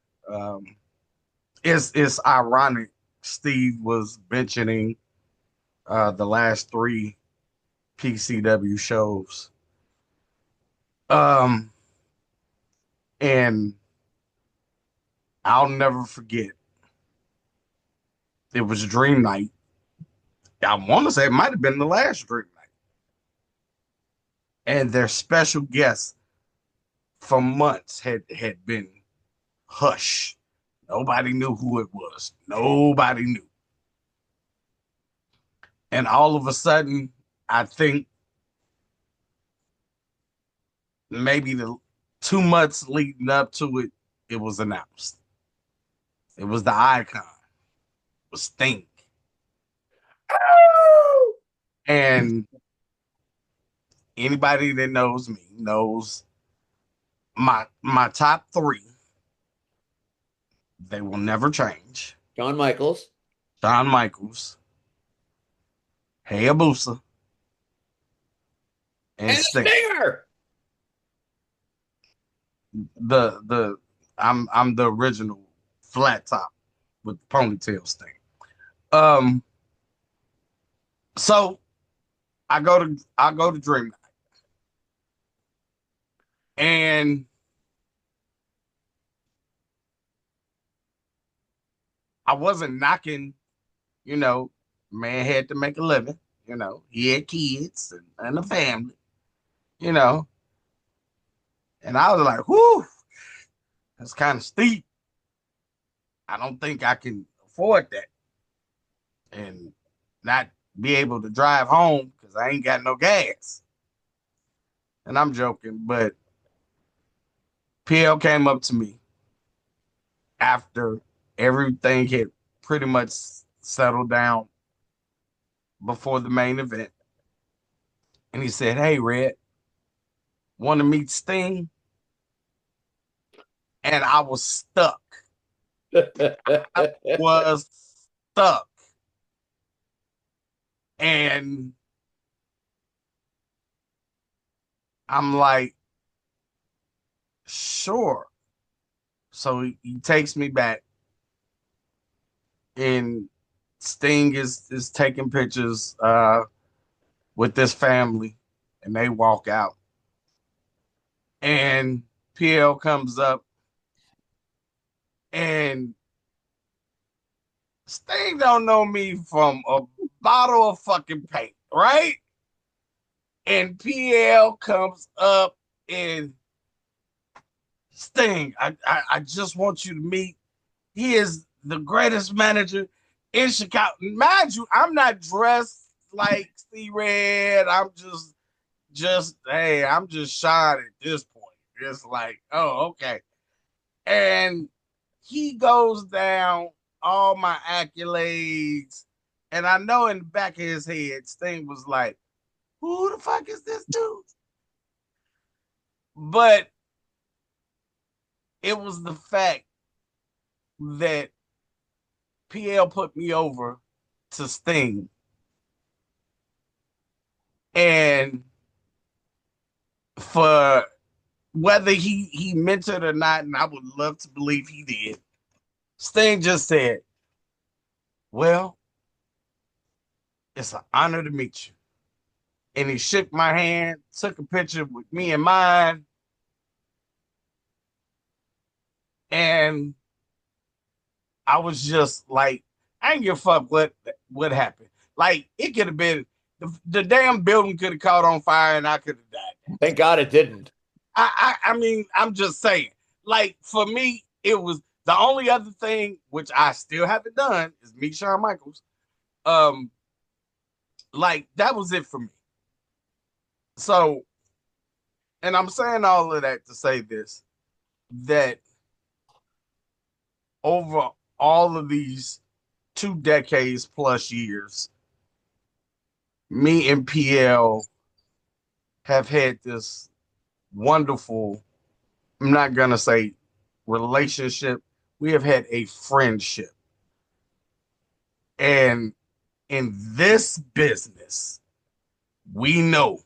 It's ironic Steve was mentioning the last 3 PCW shows. And I'll never forget. It was Dream Night. I want to say it might have been the last Dream Night. And their special guest for months had been hush. Nobody knew who it was. Nobody knew. And all of a sudden, I think maybe the 2 months leading up to it, it was announced. It was the Icon. It was Sting. And anybody that knows me knows my top 3. They will never change. Shawn Michaels, Hayabusa, and Sting. Stinger. I'm the original flat top with ponytail Sting. So I go to Dream Night, and I wasn't knocking, man had to make a living, he had kids and a family. you know, and I was like, whoo, that's kind of steep. I don't think I can afford that and not be able to drive home because I ain't got no gas. And I'm joking, but PL came up to me after everything had pretty much settled down before the main event. And he said, "Hey, Red, want to meet Sting?" And I was stuck. I was stuck. And I'm like, sure. So he takes me back, and Sting is taking pictures with this family, and they walk out. And PL comes up, and Sting don't know me from a bottle of fucking paint, right? And PL comes up and Sting, I just want you to meet. He is the greatest manager in Chicago. Mind you, I'm not dressed like C Red. I'm just hey, I'm just shy at this point. It's like, oh, okay. And he goes down all my accolades. And I know in the back of his head, Sting was like, who the fuck is this dude? But it was the fact that PL put me over to Sting. And for whether he meant it or not, and I would love to believe he did, Sting just said, well, it's an honor to meet you. And he shook my hand, took a picture with me and mine, and I was just like, I ain't give a fuck what happened. Like it could have been the damn building could have caught on fire and I could have died. Thank God it didn't. I mean, I'm just saying. Like for me, it was the only other thing which I still haven't done is meet Shawn Michaels. Like that was it for me. So, and I'm saying all of that to say this, that over all of these 2 decades plus years, me and PL have had this wonderful, I'm not going to say relationship, we have had a friendship. And in this business, we know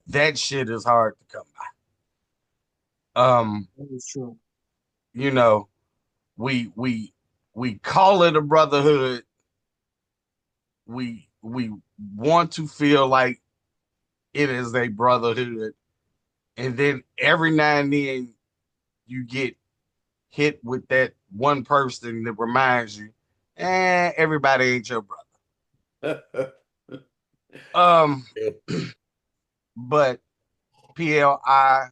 that shit is hard to come by. That is true. You know, we call it a brotherhood. We want to feel like it is a brotherhood. And then every now and then you get hit with that one person that reminds you, everybody ain't your brother. But PL, I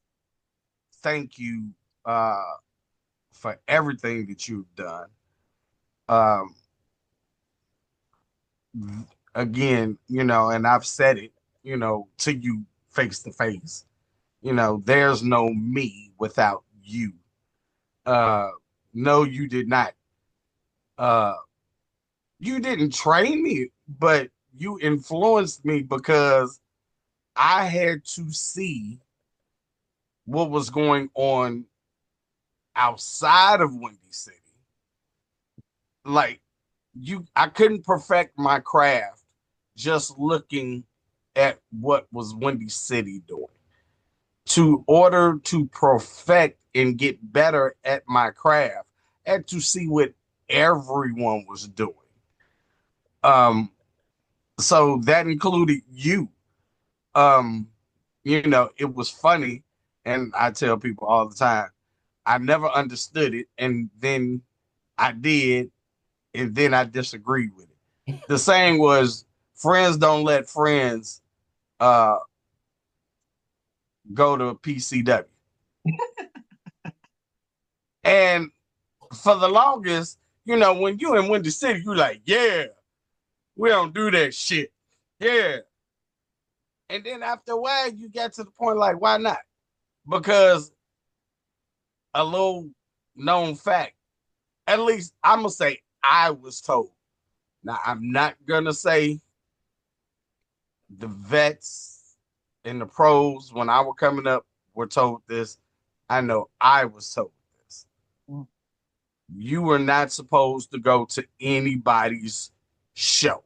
thank you for everything that you've done. Um, Again, and I've said it, to you face to face. There's no me without you. Uh, no, you did not. Uh, you didn't train me, but you influenced me because I had to see what was going on outside of Windy City. Like I couldn't perfect my craft just looking at what was Windy City doing. To order to perfect and get better at my craft, I had to see what everyone was doing. So that included you. Um, it was funny, and I tell people all the time, I never understood it, and then I did, and then I disagreed with it. The saying was, friends don't let friends go to PCW. And for the longest, when you in Windy City, you like, yeah, we don't do that shit. Yeah. And then after a while, you get to the point like, why not? Because a little known fact, at least I'm going to say I was told. Now, I'm not going to say the vets and the pros when I were coming up were told this. I know I was told this. You were not supposed to go to anybody's show.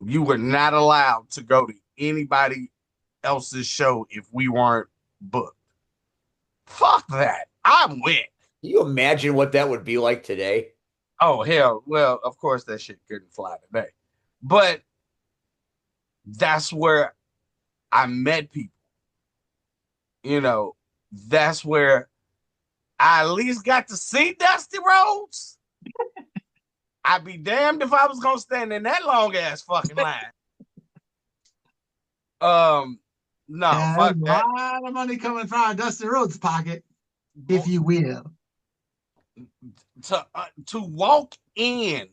You were not allowed to go to anybody else's show if we weren't booked. Fuck that. I went. Can you imagine what that would be like today? Oh, hell. Well, of course that shit couldn't fly today. But that's where I met people. That's where I at least got to see Dusty Rhodes. I'd be damned if I was gonna stand in that long ass fucking line. No, Yeah, fuck there's that. a lot of money coming from Dusty Rhodes' pocket, if you will. To walk in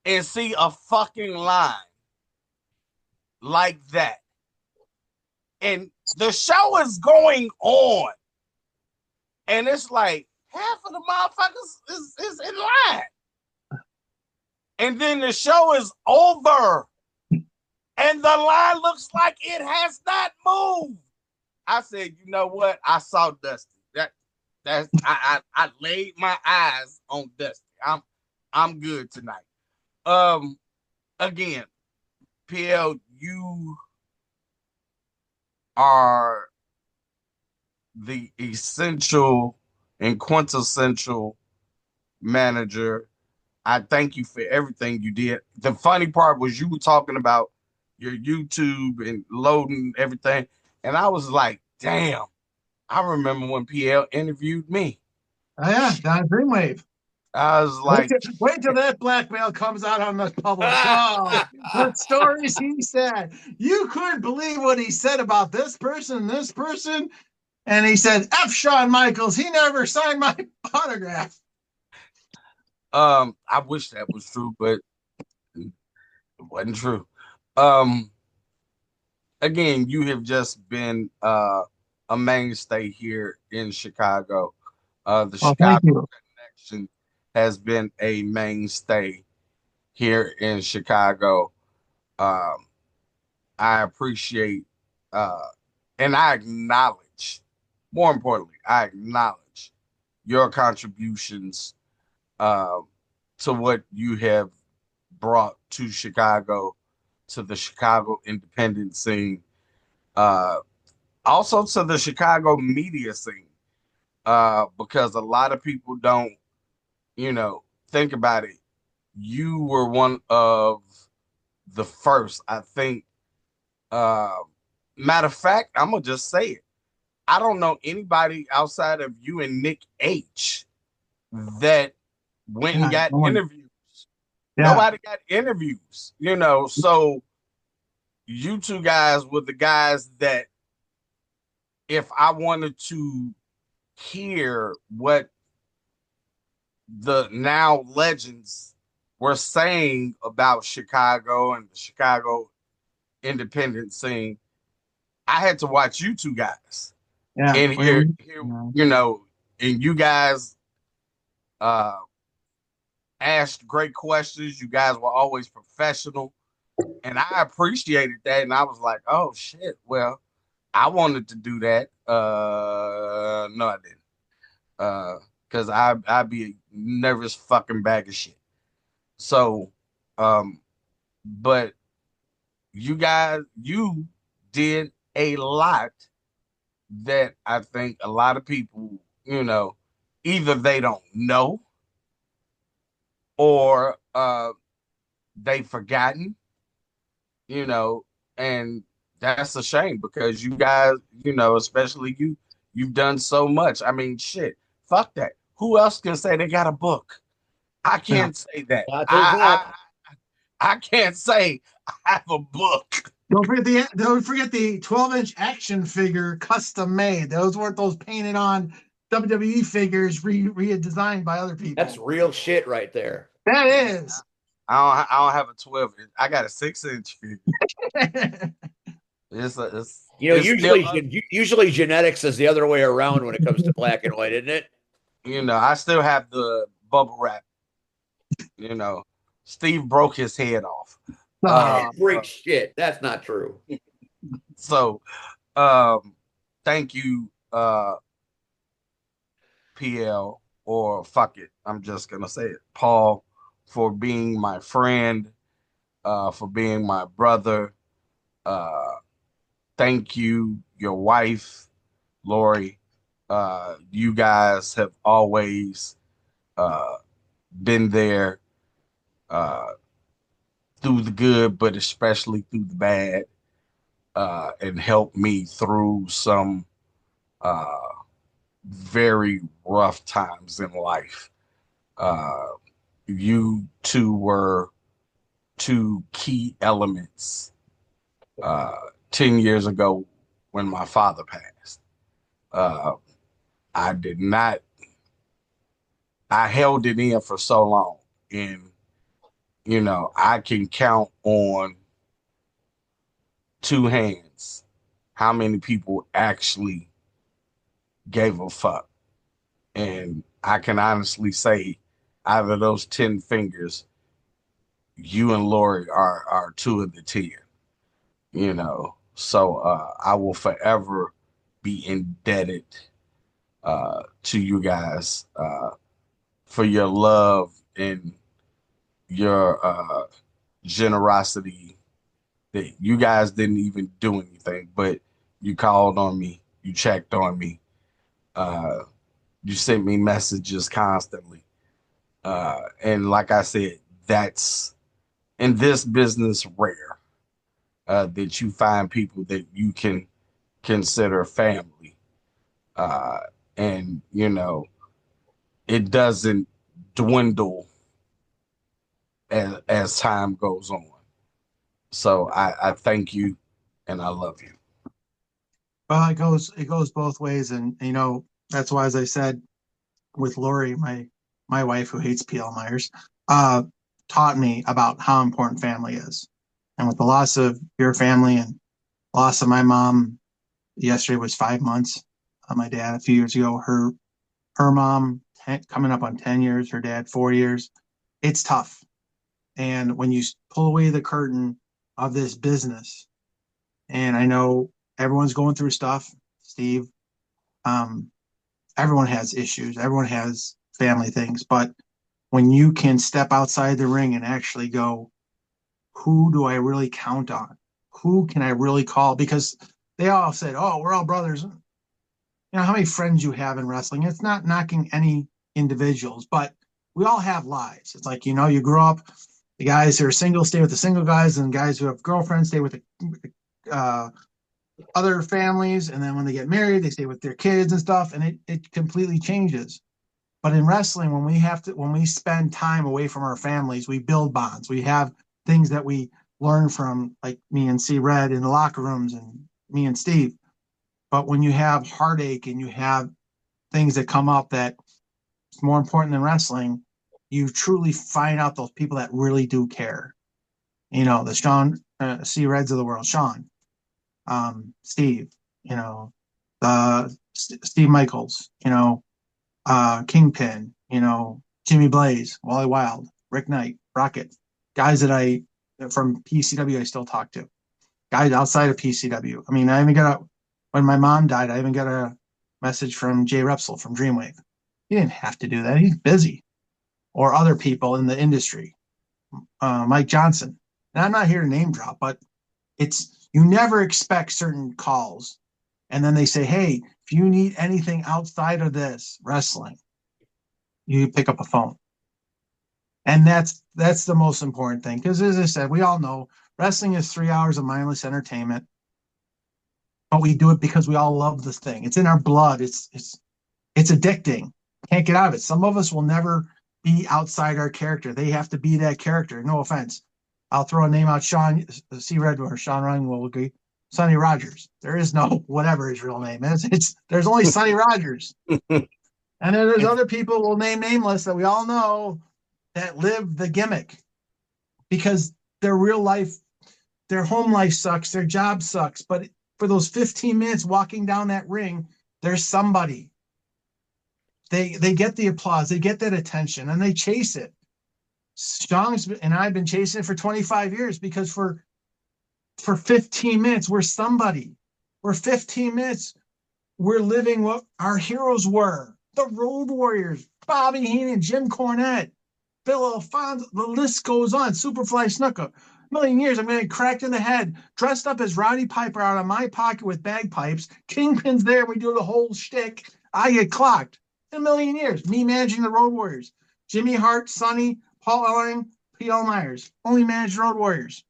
and see a fucking line like that, and the show is going on, and it's like half of the motherfuckers is in line. And then the show is over. And the line looks like it has not moved. I said, you know what? I saw Dusty. I laid my eyes on Dusty. I'm good tonight. Again, PL, you are the essential and quintessential manager. I thank you for everything you did. The funny part was you were talking about your YouTube and loading everything. And I was like, damn, I remember when PL interviewed me. Oh, yeah, Don Dreamwave. I was like, wait till that blackmail comes out on the public. Oh, the stories he said. You couldn't believe what he said about this person. And he said, F Shawn Michaels, he never signed my autograph. I wish that was true, but it wasn't true. Again, you have just been a mainstay here in Chicago. The Chicago Connection has been a mainstay here in Chicago. I appreciate and I acknowledge, more importantly, I acknowledge your contributions to what you have brought to Chicago, to the Chicago independent scene, also to the Chicago media scene, because a lot of people don't, think about it. You were one of the first, I think. Matter of fact, I'm gonna just say it. I don't know anybody outside of you and Nick H that went and got interviews. Yeah. Nobody got interviews, so you two guys were the guys that if I wanted to hear what the now legends were saying about Chicago and the Chicago independent scene, I had to watch you two guys. Yeah. And hear, and you guys asked great questions. You guys were always professional. And I appreciated that. And I was like, oh, shit. Well, I wanted to do that. No, I didn't. Because I'd be a nervous fucking bag of shit. So, but you guys, you did a lot that I think a lot of people, either they don't know or they've forgotten, and that's a shame because you guys, especially you've done so much. I mean, shit, fuck that. Who else can say they got a book? I can't say that. I can't say I have a book. Don't forget the 12-inch action figure custom made. Those weren't those painted on WWE figures redesigned by other That's people. real shit right there. That is. I don't have a 12. I got a 6-inch figure. It's still Usually genetics is the other way around when it comes to black and white, isn't it? I still have the bubble wrap. You know, Steve broke his head off. Uh, Break shit. That's not true. So, thank you, PL, or fuck it. I'm just gonna say it, Paul, for being my friend, for being my brother. Uh, Thank you, your wife, Lori. You guys have always uh, been there uh, through the good, but especially through the bad, and helped me through some uh, very rough times in life. Uh, you two were two key elements uh, 10 years ago when my father passed. Uh, I did not, I held it in for so long. And, I can count on two hands how many people actually gave a fuck. And I can honestly say, out of those 10 fingers, you and Lori are two of the 10, So I will forever be indebted to you guys for your love and your generosity, that you guys didn't even do anything, but you called on me, you checked on me, uh, you sent me messages constantly. And like I said, that's in this business rare, that you find people that you can consider family. Uh, and, it doesn't dwindle as time goes on. So I thank you and I love you. well, it goes both ways, and that's why, as I said, with Lori, my wife who hates PL Myers, uh, taught me about how important family is. And with the loss of your family and loss of my mom, yesterday was 5 months. My dad a few years ago, her mom coming up on 10 years, her dad 4 years. It's tough. And when you pull away the curtain of this business, and I know everyone's going through stuff, Steve, um, everyone has issues, everyone has family things, but when you can step outside the ring and actually go, who do I really count on? Who can I really call? Because they all said, oh, we're all brothers. How many friends you have in wrestling. It's not knocking any individuals, but we all have lives. It's like, you grow up, the guys who are single stay with the single guys, and guys who have girlfriends stay with the other families. And then when they get married, they stay with their kids and stuff. And it completely changes. But in wrestling, when we spend time away from our families, we build bonds. We have things that we learn from, like me and C Red in the locker rooms, and me and Steve. But when you have heartache and you have things that come up that it's more important than wrestling, you truly find out those people that really do care. The Sean C Reds of the world, Sean, Steve, Steve Michaels, Kingpin, Jimmy Blaze, Wally Wild, Rick Knight, Rocket, guys that from PCW I still talk to, guys outside of PCW. I mean, when my mom died, I even got a message from Jay Repsol from Dreamwave. He didn't have to do that. He's busy. Or other people in the industry, Mike Johnson. And I'm not here to name drop, but you never expect certain calls. And then they say, hey, if you need anything outside of this wrestling, you pick up a phone. And that's the most important thing. Because as I said, we all know wrestling is 3 hours of mindless entertainment. But we do it because we all love this thing. It's in our blood. It's addicting. Can't get out of it. Some of us will never be outside our character. They have to be that character. No offense. I'll throw a name out. Sean C. Red or Sean Ryan will agree. Sonny Rogers. There is no whatever his real name is. There's only Sonny Rogers. And then there's other people we'll name nameless that we all know that live the gimmick because their real life, their home life sucks, their job sucks. But for those 15 minutes walking down that ring, there's somebody. They get the applause, they get that attention, and they chase it. Sean's and I've been chasing it for 25 years because for 15 minutes, we're somebody. For 15 minutes, we're living what our heroes were. The Road Warriors, Bobby Heenan, Jim Cornette, Bill Alfonso, the list goes on. Superfly Snuka. A million years, I'm going to get cracked in the head, dressed up as Roddy Piper out of my pocket with bagpipes. Kingpin's there. We do the whole shtick. I get clocked. In a million years, me managing the Road Warriors. Jimmy Hart, Sonny, Paul Ellering, P.L. Myers. Only managed Road Warriors.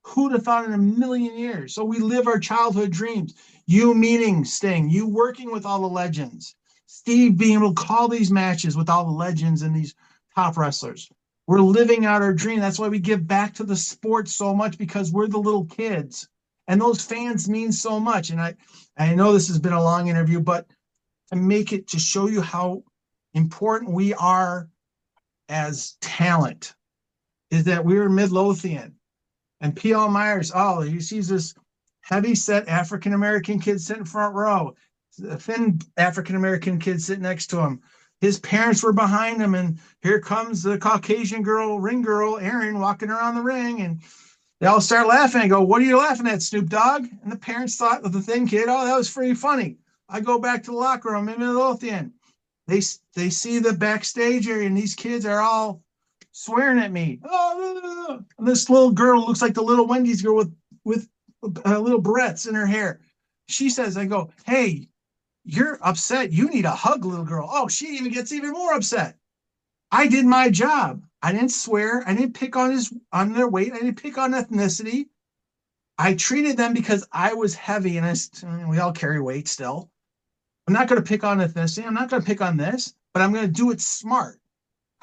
Who'd have thought in a million years? So we live our childhood dreams. You meeting Sting, you working with all the legends. Steve being able to call these matches with all the legends and these top wrestlers. We're living out our dream. That's why we give back to the sport so much, because we're the little kids. And those fans mean so much. And I know this has been a long interview, but to make it to show you how important we are as talent is that we were Midlothian. And P.L. Myers, he sees this heavy-set African-American kid sitting front row, a thin African-American kid sitting next to him. His parents were behind him, and here comes the Caucasian girl, ring girl, Erin, walking around the ring, and they all start laughing. I go, "What are you laughing at, Snoop Dogg?" And the parents thought of the thin kid, "Oh, that was pretty funny." I go back to the locker room in Midlothian. They see the backstage area, and these kids are all swearing at me. Oh, and this little girl looks like the little Wendy's girl with little barrettes in her hair. She says, I go, "Hey, you're upset. You need a hug, little girl." Oh, she even gets even more upset. I did my job. I didn't swear. I didn't pick on their weight. I didn't pick on ethnicity. I treated them because I was heavy, and we all carry weight still. I'm not going to pick on ethnicity. I'm not going to pick on this, but I'm going to do it smart.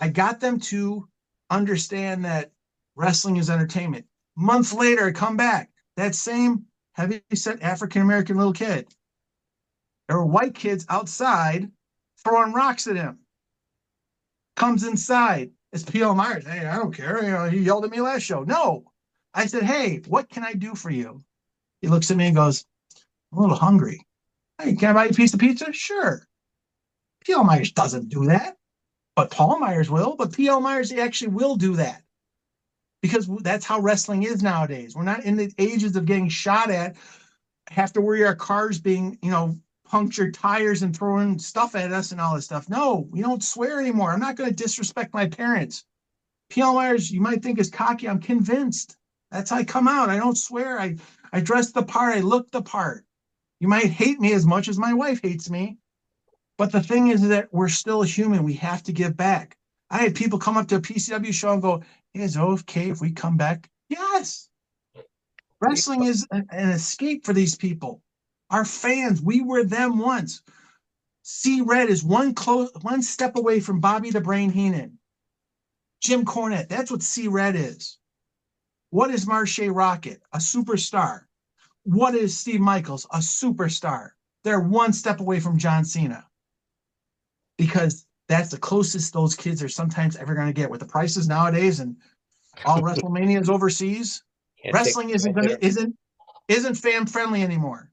I got them to understand that wrestling is entertainment. Months later, I come back. That same heavy-set African-American little kid. There were white kids outside throwing rocks at him. Comes inside. It's P.L. Myers. "Hey, I don't care. He yelled at me last show." No. I said, "Hey, what can I do for you?" He looks at me and goes, "I'm a little hungry." "Hey, can I buy you a piece of pizza?" "Sure." P.L. Myers doesn't do that, but Paul Myers will. But P.L. Myers, he actually will do that because that's how wrestling is nowadays. We're not in the ages of getting shot at, have to worry our cars being, punctured tires and throwing stuff at us and all this stuff. No, we don't swear anymore. I'm not going to disrespect my parents. P.L. Myers, you might think is cocky. I'm convinced. That's how I come out. I don't swear. I dress the part. I look the part. You might hate me as much as my wife hates me. But the thing is that we're still human. We have to give back. I had people come up to a PCW show and go, "Hey, is it okay if we come back?" Yes. Wrestling is an escape for these people. Our fans, we were them once. C. Red is one step away from Bobby the Brain Heenan. Jim Cornette, that's what C. Red is. What is Marshe Rockett? A superstar. What is Steve Michaels? A superstar. They're one step away from John Cena. Because that's the closest those kids are sometimes ever going to get with the prices nowadays and all WrestleManias overseas. Wrestling isn't fan friendly anymore.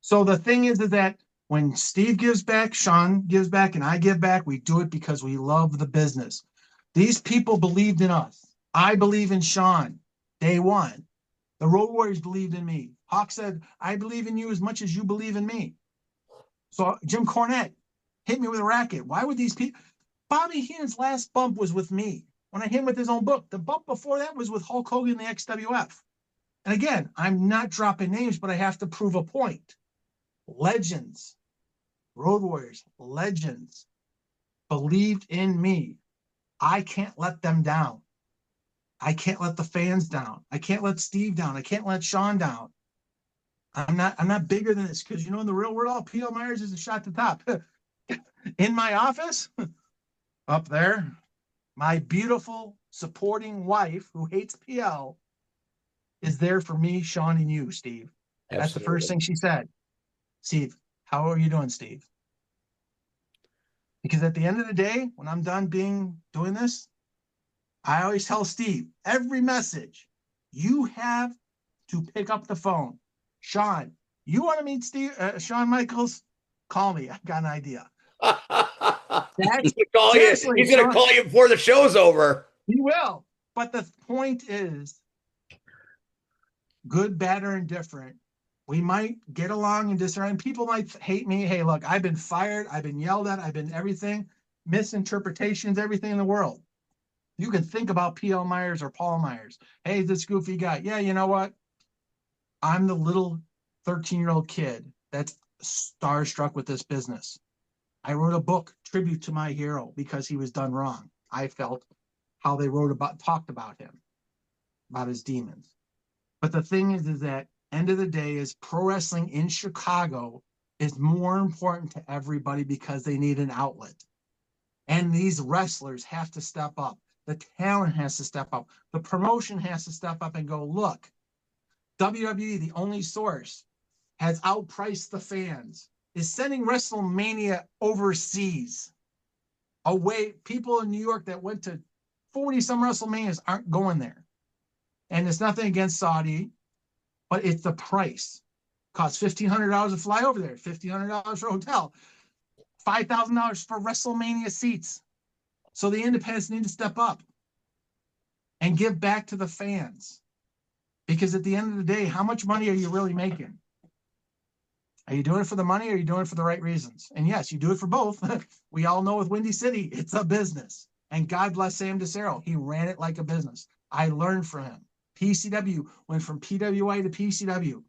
So the thing is that when Steve gives back, Sean gives back, and I give back, we do it because we love the business. These people believed in us. I believe in Sean. Day one. The Road Warriors believed in me. Hawk said, "I believe in you as much as you believe in me." So Jim Cornette hit me with a racket. Why would these people? Bobby Heenan's last bump was with me when I hit him with his own book. The bump before that was with Hulk Hogan in the XWF. And again, I'm not dropping names, but I have to prove a point. Legends, Road Warriors, legends believed in me. I can't let them down. I can't let the fans down. I can't let Steve down. I can't let Sean down. I'm not bigger than this because in the real world, P.L. Myers is a shot to top. In my office, up there, my beautiful supporting wife who hates PL is there for me, Sean, and you, Steve. That's the first Absolutely. thing she said. Steve, how are you doing, Steve? Because at the end of the day, when I'm done doing this, I always tell Steve, every message, you have to pick up the phone. Sean, you want to meet Shawn Michaels? Call me. I've got an idea. He's That's gonna call you. seriously, He's gonna Sean, call you before the show's over. he will. But the point is, good, bad, or indifferent, we might get along and disagree. And people might hate me. Hey, look, I've been fired. I've been yelled at. I've been everything, misinterpretations, everything in the world. You can think about P.L. Myers or Paul Myers. Hey, this goofy guy. Yeah, you know what? I'm the little 13-year-old kid that's starstruck with this business. I wrote a book, tribute to my hero, because he was done wrong. I felt how they talked about him, about his demons. But the thing is that end of the day is pro wrestling in Chicago is more important to everybody because they need an outlet. And these wrestlers have to step up. The talent has to step up. The promotion has to step up and go, look, WWE, the only source, has outpriced the fans, is sending WrestleMania overseas. Away, people in New York that went to 40 some WrestleManias aren't going there. And it's nothing against Saudi, but it's the price. Costs $1,500 to fly over there, $1,500 for a hotel, $5,000 for WrestleMania seats. So the independents need to step up and give back to the fans. Because at the end of the day, how much money are you really making? Are you doing it for the money or are you doing it for the right reasons? And yes, you do it for both. We all know with Windy City, it's a business. And God bless Sam DeCero. He ran it like a business. I learned from him. PCW went from PWI to PCW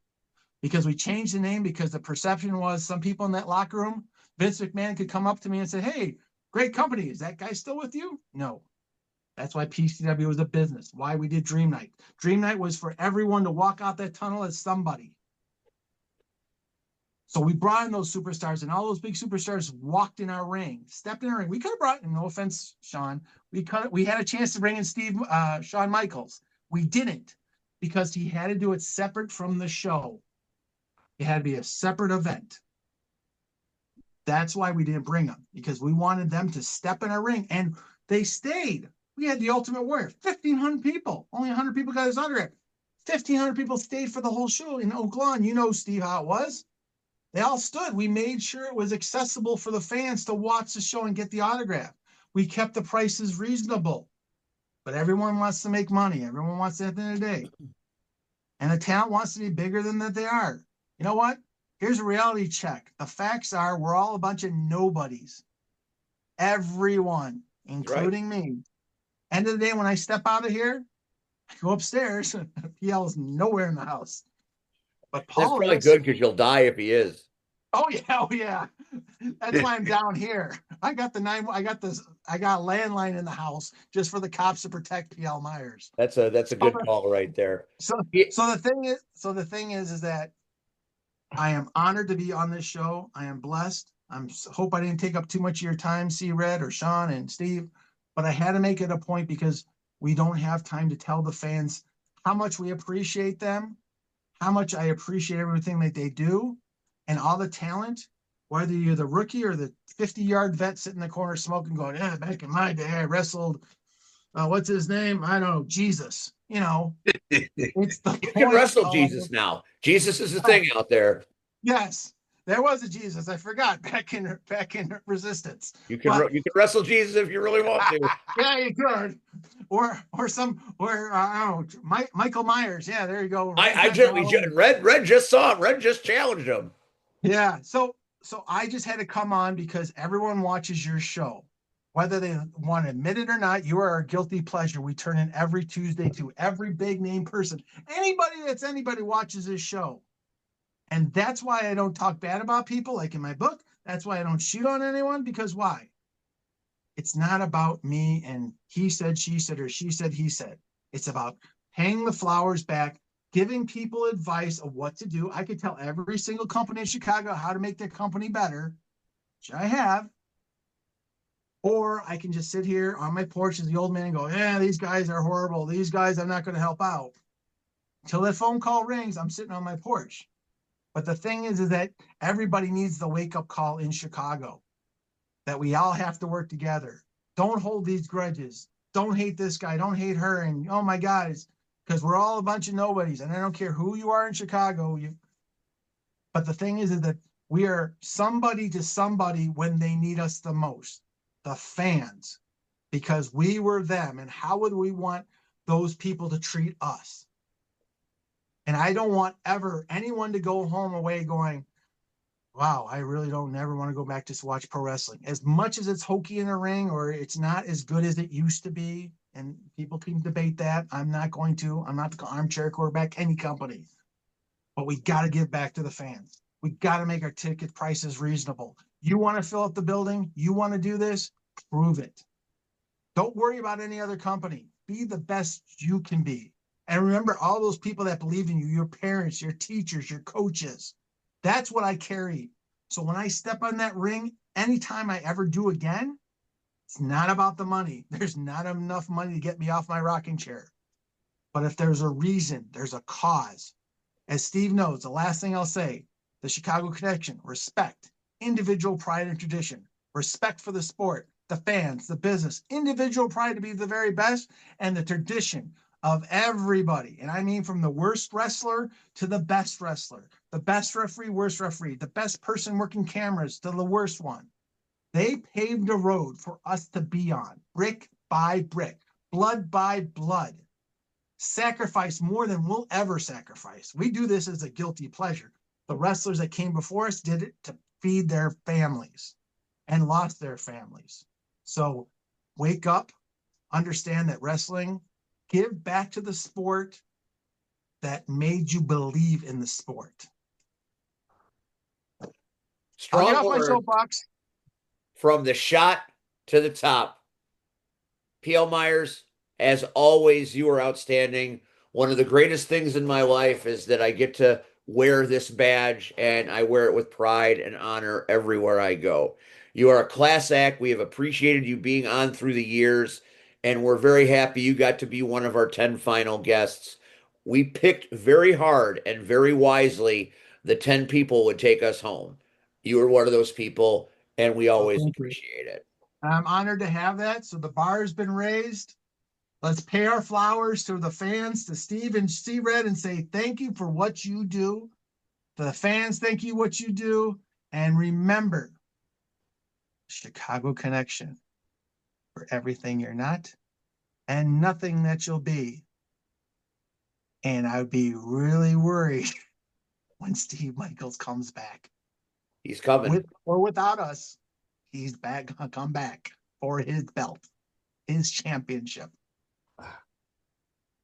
because we changed the name because the perception was some people in that locker room, Vince McMahon could come up to me and say, hey, great company. Is that guy still with you? No. That's why PCW was a business, why we did Dream Night. Dream Night was for everyone to walk out that tunnel as somebody. So we brought in those superstars, and all those big superstars walked in our ring, stepped in our ring. We could have brought, no offense, Sean, we had a chance to bring in Shawn Michaels. We didn't because he had to do it separate from the show. It had to be a separate event. That's why we didn't bring them, because we wanted them to step in our ring, and they stayed. We had the Ultimate Warrior, 1,500 people. Only 100 people got his autograph. 1,500 people stayed for the whole show in Oak Lawn. You know, Steve, how it was. They all stood. We made sure it was accessible for the fans to watch the show and get the autograph. We kept the prices reasonable. But everyone wants to make money. Everyone wants it at the end of the day. And the talent wants to be bigger than that they are. You know what? Here's a reality check. The facts are we're all a bunch of nobodies. Everyone, including me. End of the day, when I step out of here, I go upstairs. PL is nowhere in the house. But Paul, that's probably good because you'll die if he is. Oh yeah. That's why I'm down here. I got a landline in the house just for the cops to protect PL Myers. That's a good call right there. So the thing is that I am honored to be on this show. I am blessed. Hope I didn't take up too much of your time, C Red or Sean and Steve, but I had to make it a point because we don't have time to tell the fans how much we appreciate them, how much I appreciate everything that they do, and all the talent, whether you're the rookie or the 50-yard vet sitting in the corner smoking, going, yeah, back in my day, I wrestled, what's his name? I don't know, Jesus. You know, it's the You can wrestle Jesus now. Jesus is the thing out there. Yes, there was a Jesus. I forgot back in Resistance. You can wrestle Jesus if you really want to. Yeah, you could. Or I don't know, Michael Myers. Yeah, there you go. Red just saw him. Red just challenged him. Yeah. So I just had to come on because everyone watches your show. Whether they want to admit it or not, you are our guilty pleasure. We turn in every Tuesday to every big name person. Anybody watches this show. And that's why I don't talk bad about people like in my book. That's why I don't shoot on anyone, because why? It's not about me and he said, she said, or she said, he said. It's about paying the flowers back, giving people advice of what to do. I could tell every single company in Chicago how to make their company better, which I have. Or I can just sit here on my porch as the old man and go, yeah, these guys are horrible. These guys, I'm not going to help out. Until that phone call rings, I'm sitting on my porch. But the thing is that everybody needs the wake up call in Chicago, that we all have to work together. Don't hold these grudges. Don't hate this guy. Don't hate her. And oh my God, because we're all a bunch of nobodies. And I don't care who you are in Chicago. But the thing is that we are somebody to somebody when they need us the most, the fans, because we were them. And how would we want those people to treat us? And I don't want ever anyone to go home away going, wow, I really don't never want to go back to watch pro wrestling. As much as it's hokey in the ring or it's not as good as it used to be, and people can debate that. I'm not the armchair quarterback, any company. But we got to give back to the fans. We got to make our ticket prices reasonable. You want to fill up the building? You want to do this? Prove it. Don't worry about any other company. Be the best you can be. And remember all those people that believe in you, your parents, your teachers, your coaches. That's what I carry. So when I step on that ring, anytime I ever do again, it's not about the money. There's not enough money to get me off my rocking chair. But if there's a reason, there's a cause. As Steve knows, the last thing I'll say, the Chicago Connection, respect, individual pride and tradition, respect for the sport, the fans, the business, individual pride to be the very best, and the tradition of everybody. And I mean from the worst wrestler to the best wrestler, the best referee, worst referee, the best person working cameras to the worst one. They paved a road for us to be on, brick by brick, blood by blood. Sacrifice more than we'll ever sacrifice. We do this as a guilty pleasure. The wrestlers that came before us did it to feed their families and lost their families. So wake up, understand that wrestling, give back to the sport that made you believe in the sport. Strong I'll get off my words. soapbox. From the shot to the top. PL Myers, as always, you are outstanding. One of the greatest things in my life is that I get to wear this badge, and I wear it with pride and honor everywhere I go. You are a class act. We have appreciated you being on through the years, and we're very happy you got to be one of our 10 final guests. We picked very hard and very wisely the 10 people would take us home. You were one of those people, and we always appreciate it. I'm honored to have that. So the bar has been raised. Let's pay our flowers to the fans, to Steve and C-Red, and say thank you for what you do. To the fans, thank you what you do. And remember, Chicago Connection, for everything you're not and nothing that you'll be. And I would be really worried when Steve Michaels comes back. He's coming. With or without us, he's back, come back for his belt, his championship.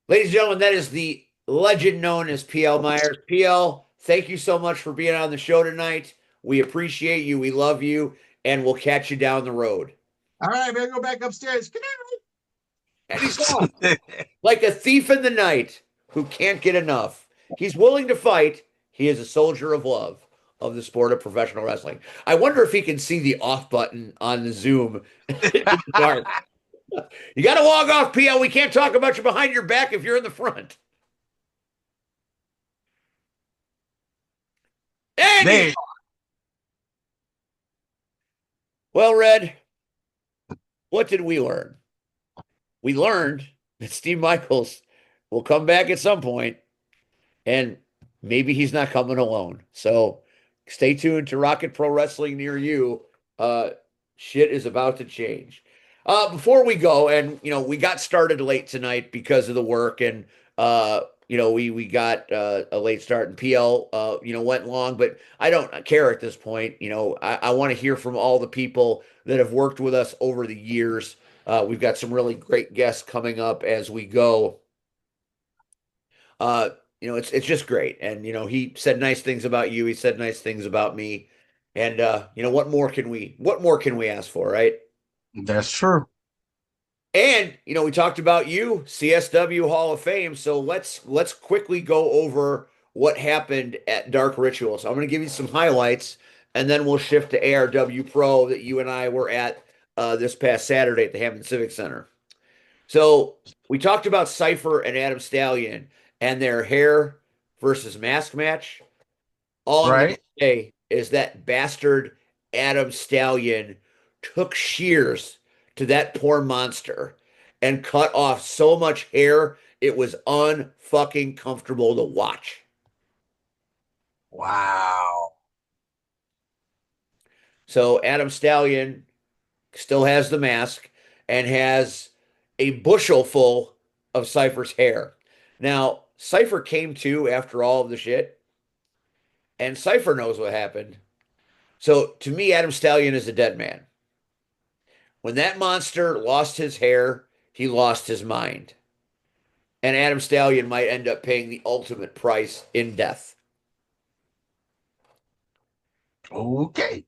Ladies and gentlemen, that is the legend known as PL Myers. PL, thank you so much for being on the show tonight. We appreciate you. We love you. And we'll catch you down the road. All right, I better go back upstairs. Good night. And he's gone. Like a thief in the night who can't get enough. He's willing to fight. He is a soldier of love of the sport of professional wrestling. I wonder if he can see the off button on the Zoom in the dark. You got to log off, PL. We can't talk about you behind your back if you're in the front. And well, Red, what did we learn? We learned that Steve Michaels will come back at some point, and maybe he's not coming alone. So stay tuned to Rocket Pro Wrestling near you. Shit is about to change. Before we go, and we got started late tonight because of the work, and we got a late start, and PL went long, but I don't care at this point. I want to hear from all the people that have worked with us over the years. We've got some really great guests coming up as we go. It's just great, and he said nice things about you. He said nice things about me, and what more can we ask for, right? That's true. And we talked about you, CSW Hall of Fame. So let's quickly go over what happened at Dark Ritual. So I'm going to give you some highlights, and then we'll shift to ARW Pro that you and I were at this past Saturday at the Hampton Civic Center. So we talked about Cypher and Adam Stallion and their hair versus mask match. All I'm going to Right? say is that bastard Adam Stallion took shears to that poor monster and cut off so much hair it was unfucking comfortable to watch. Wow. So Adam Stallion still has the mask and has a bushel full of Cypher's hair. Now, Cypher came to after all of the shit, and Cypher knows what happened. So to me, Adam Stallion is a dead man. When that monster lost his hair, he lost his mind. And Adam Stallion might end up paying the ultimate price in death. Okay.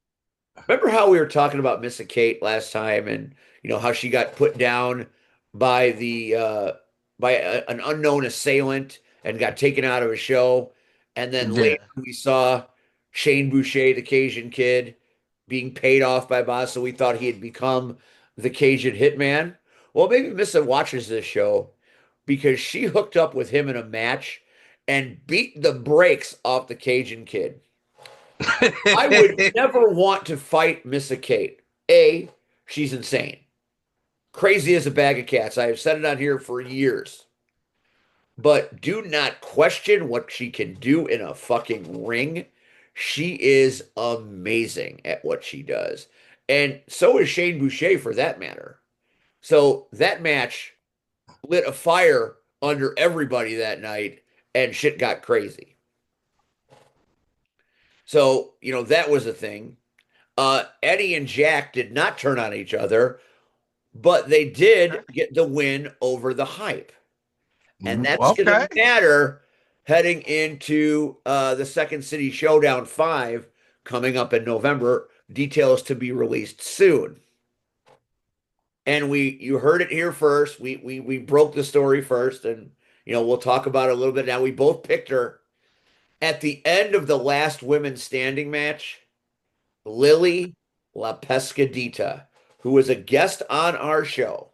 Remember how we were talking about Missa Kate last time, and how she got put down by an unknown assailant and got taken out of a show, and then Yeah. later we saw Shane Boucher, the Cajun kid, being paid off by Boss, so we thought he had become the Cajun hitman. Well, maybe Missa watches this show because she hooked up with him in a match and beat the brakes off the Cajun kid. I would never want to fight Missa Kate. A, she's insane. Crazy as a bag of cats. I have said it on here for years. But do not question what she can do in a fucking ring. She is amazing at what she does. And so is Shane Boucher for that matter. So that match lit a fire under everybody that night and shit got crazy. So, that was a thing. Eddie and Jack did not turn on each other, but they did get the win over the hype. And that's going to Okay. matter heading into the Second City Showdown 5 coming up in November. Details to be released soon. And you heard it here first. We broke the story first, and we'll talk about it a little bit now. We both picked her. At the end of the last women's standing match, Lily La Pescadita, who was a guest on our show.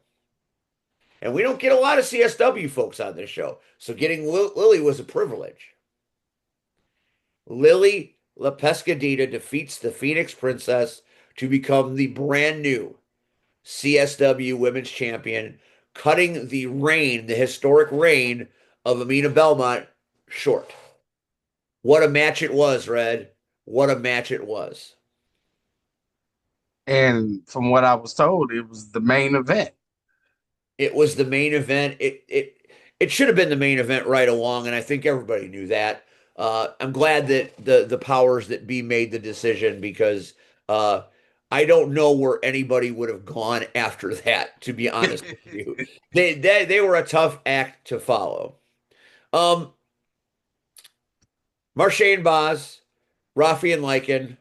And we don't get a lot of CSW folks on this show, so getting Lily was a privilege. Lily La Pescadita defeats the Phoenix Princess to become the brand new CSW Women's Champion, cutting the historic reign of Amina Belmont short. What a match it was, Red. What a match it was. And from what I was told, it was the main event. It was the main event. It should have been the main event right along, and I think everybody knew that. I'm glad that the powers that be made the decision because I don't know where anybody would have gone after that, to be honest with you. They were a tough act to follow. Marseille Boz, Rafi and Lycan.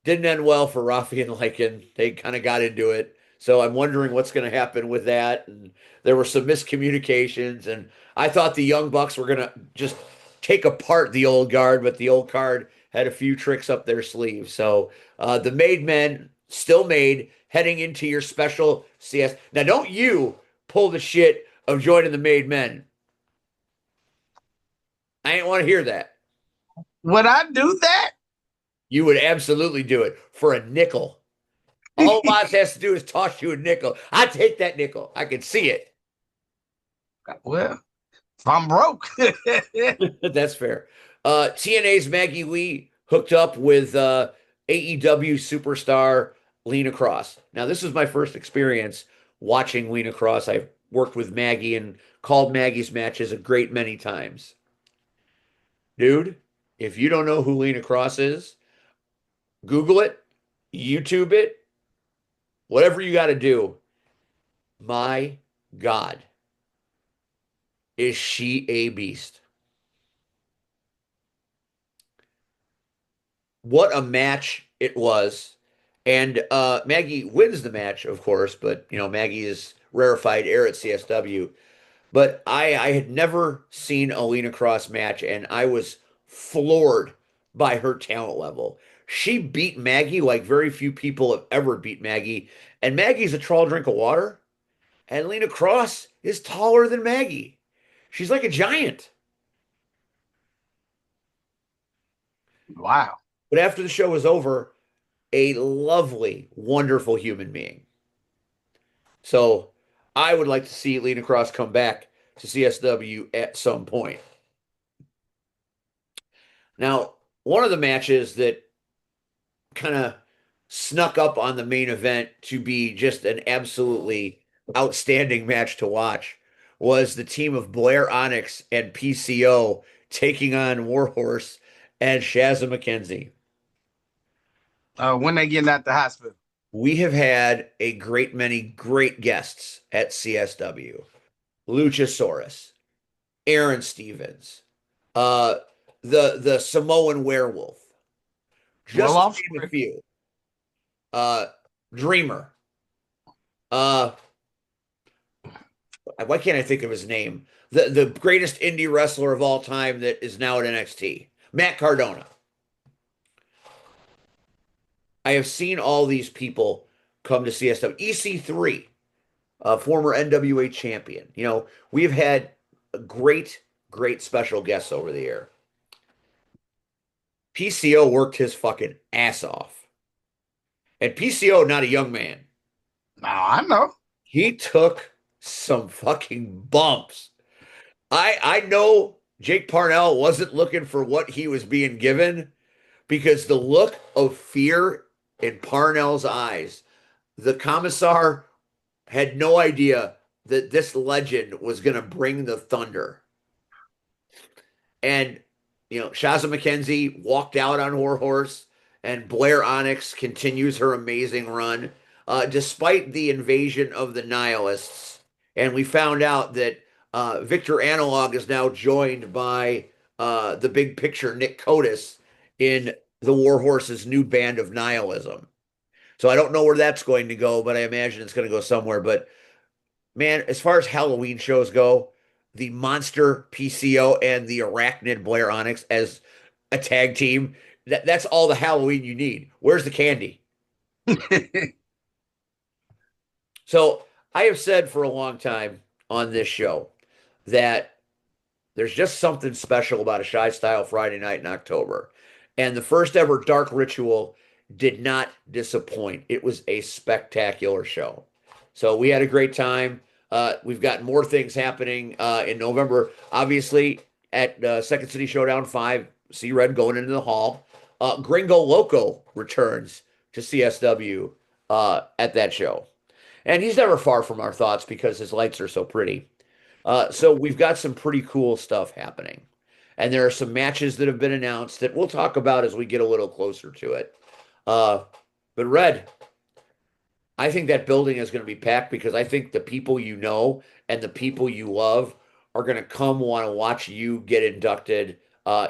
Didn't end well for Rafi and Lycan. They kind of got into it. So I'm wondering what's going to happen with that. And there were some miscommunications. And I thought the Young Bucks were going to just take apart the old guard, but the old guard had a few tricks up their sleeve. So the made men still made heading into your special CS. Now, don't you pull the shit of joining the made men. I didn't want to hear that. Would I do that? You would absolutely do it for a nickel. All Boz has to do is toss you a nickel. I take that nickel. I can see it. Well, if I'm broke. That's fair. TNA's Maggie Lee hooked up with AEW superstar Lena Cross. Now, this is my first experience watching Lena Cross. I've worked with Maggie and called Maggie's matches a great many times. Dude, if you don't know who Lena Cross is, Google it, YouTube it, whatever you got to do. My God, is she a beast? What a match it was. And Maggie wins the match, of course, but Maggie is rarefied air at CSW. But I had never seen a Lena Cross match, and I was floored by her talent level. She beat Maggie like very few people have ever beat Maggie. And Maggie's a tall drink of water. And Lena Cross is taller than Maggie. She's like a giant. Wow. But after the show was over, a lovely, wonderful human being. So I would like to see Lena Cross come back to CSW at some point. Now, one of the matches that kind of snuck up on the main event to be just an absolutely outstanding match to watch was the team of Blair Onyx and PCO taking on Warhorse and Shazza McKenzie. When they getting out the hospital? We have had a great many great guests at CSW. Luchasaurus, Aaron Stevens, uh, the Samoan Werewolf, just Well, to name a few. Dreamer. Why can't I think of his name? The greatest indie wrestler of all time that is now at NXT, Matt Cardona. I have seen all these people come to CSW. EC3, former NWA champion. You know, we've had great, great special guests over the year. PCO worked his fucking ass off. And PCO, not a young man. now I know. He took some fucking bumps. I know Jake Parnell wasn't looking for what he was being given because the look of fear in Parnell's eyes, the commissar had no idea that this legend was going to bring the thunder. And, you know, Shazza McKenzie walked out on Warhorse, and Blair Onyx continues her amazing run, despite the invasion of the Nihilists. And we found out that Victor Analog is now joined by the big picture Nick Cotis in the Warhorse's new band of nihilism. So I don't know where that's going to go, but I imagine it's going to go somewhere. But man, as far as Halloween shows go, the Monster PCO and the Arachnid Blair Onyx as a tag team, that's all the Halloween you need. Where's the candy? So I have said for a long time on this show that there's just something special about a Shy Style Friday night in October. And the first ever Dark Ritual did not disappoint. It was a spectacular show. So we had a great time. We've got more things happening in November. Obviously, at Second City Showdown 5, C Red going into the hall. Gringo Loco returns to CSW at that show. And he's never far from our thoughts because his lights are so pretty. So we've got some pretty cool stuff happening. And there are some matches that have been announced that we'll talk about as we get a little closer to it. But Red, I think that building is going to be packed because I think the people you know and the people you love are going to come want to watch you get inducted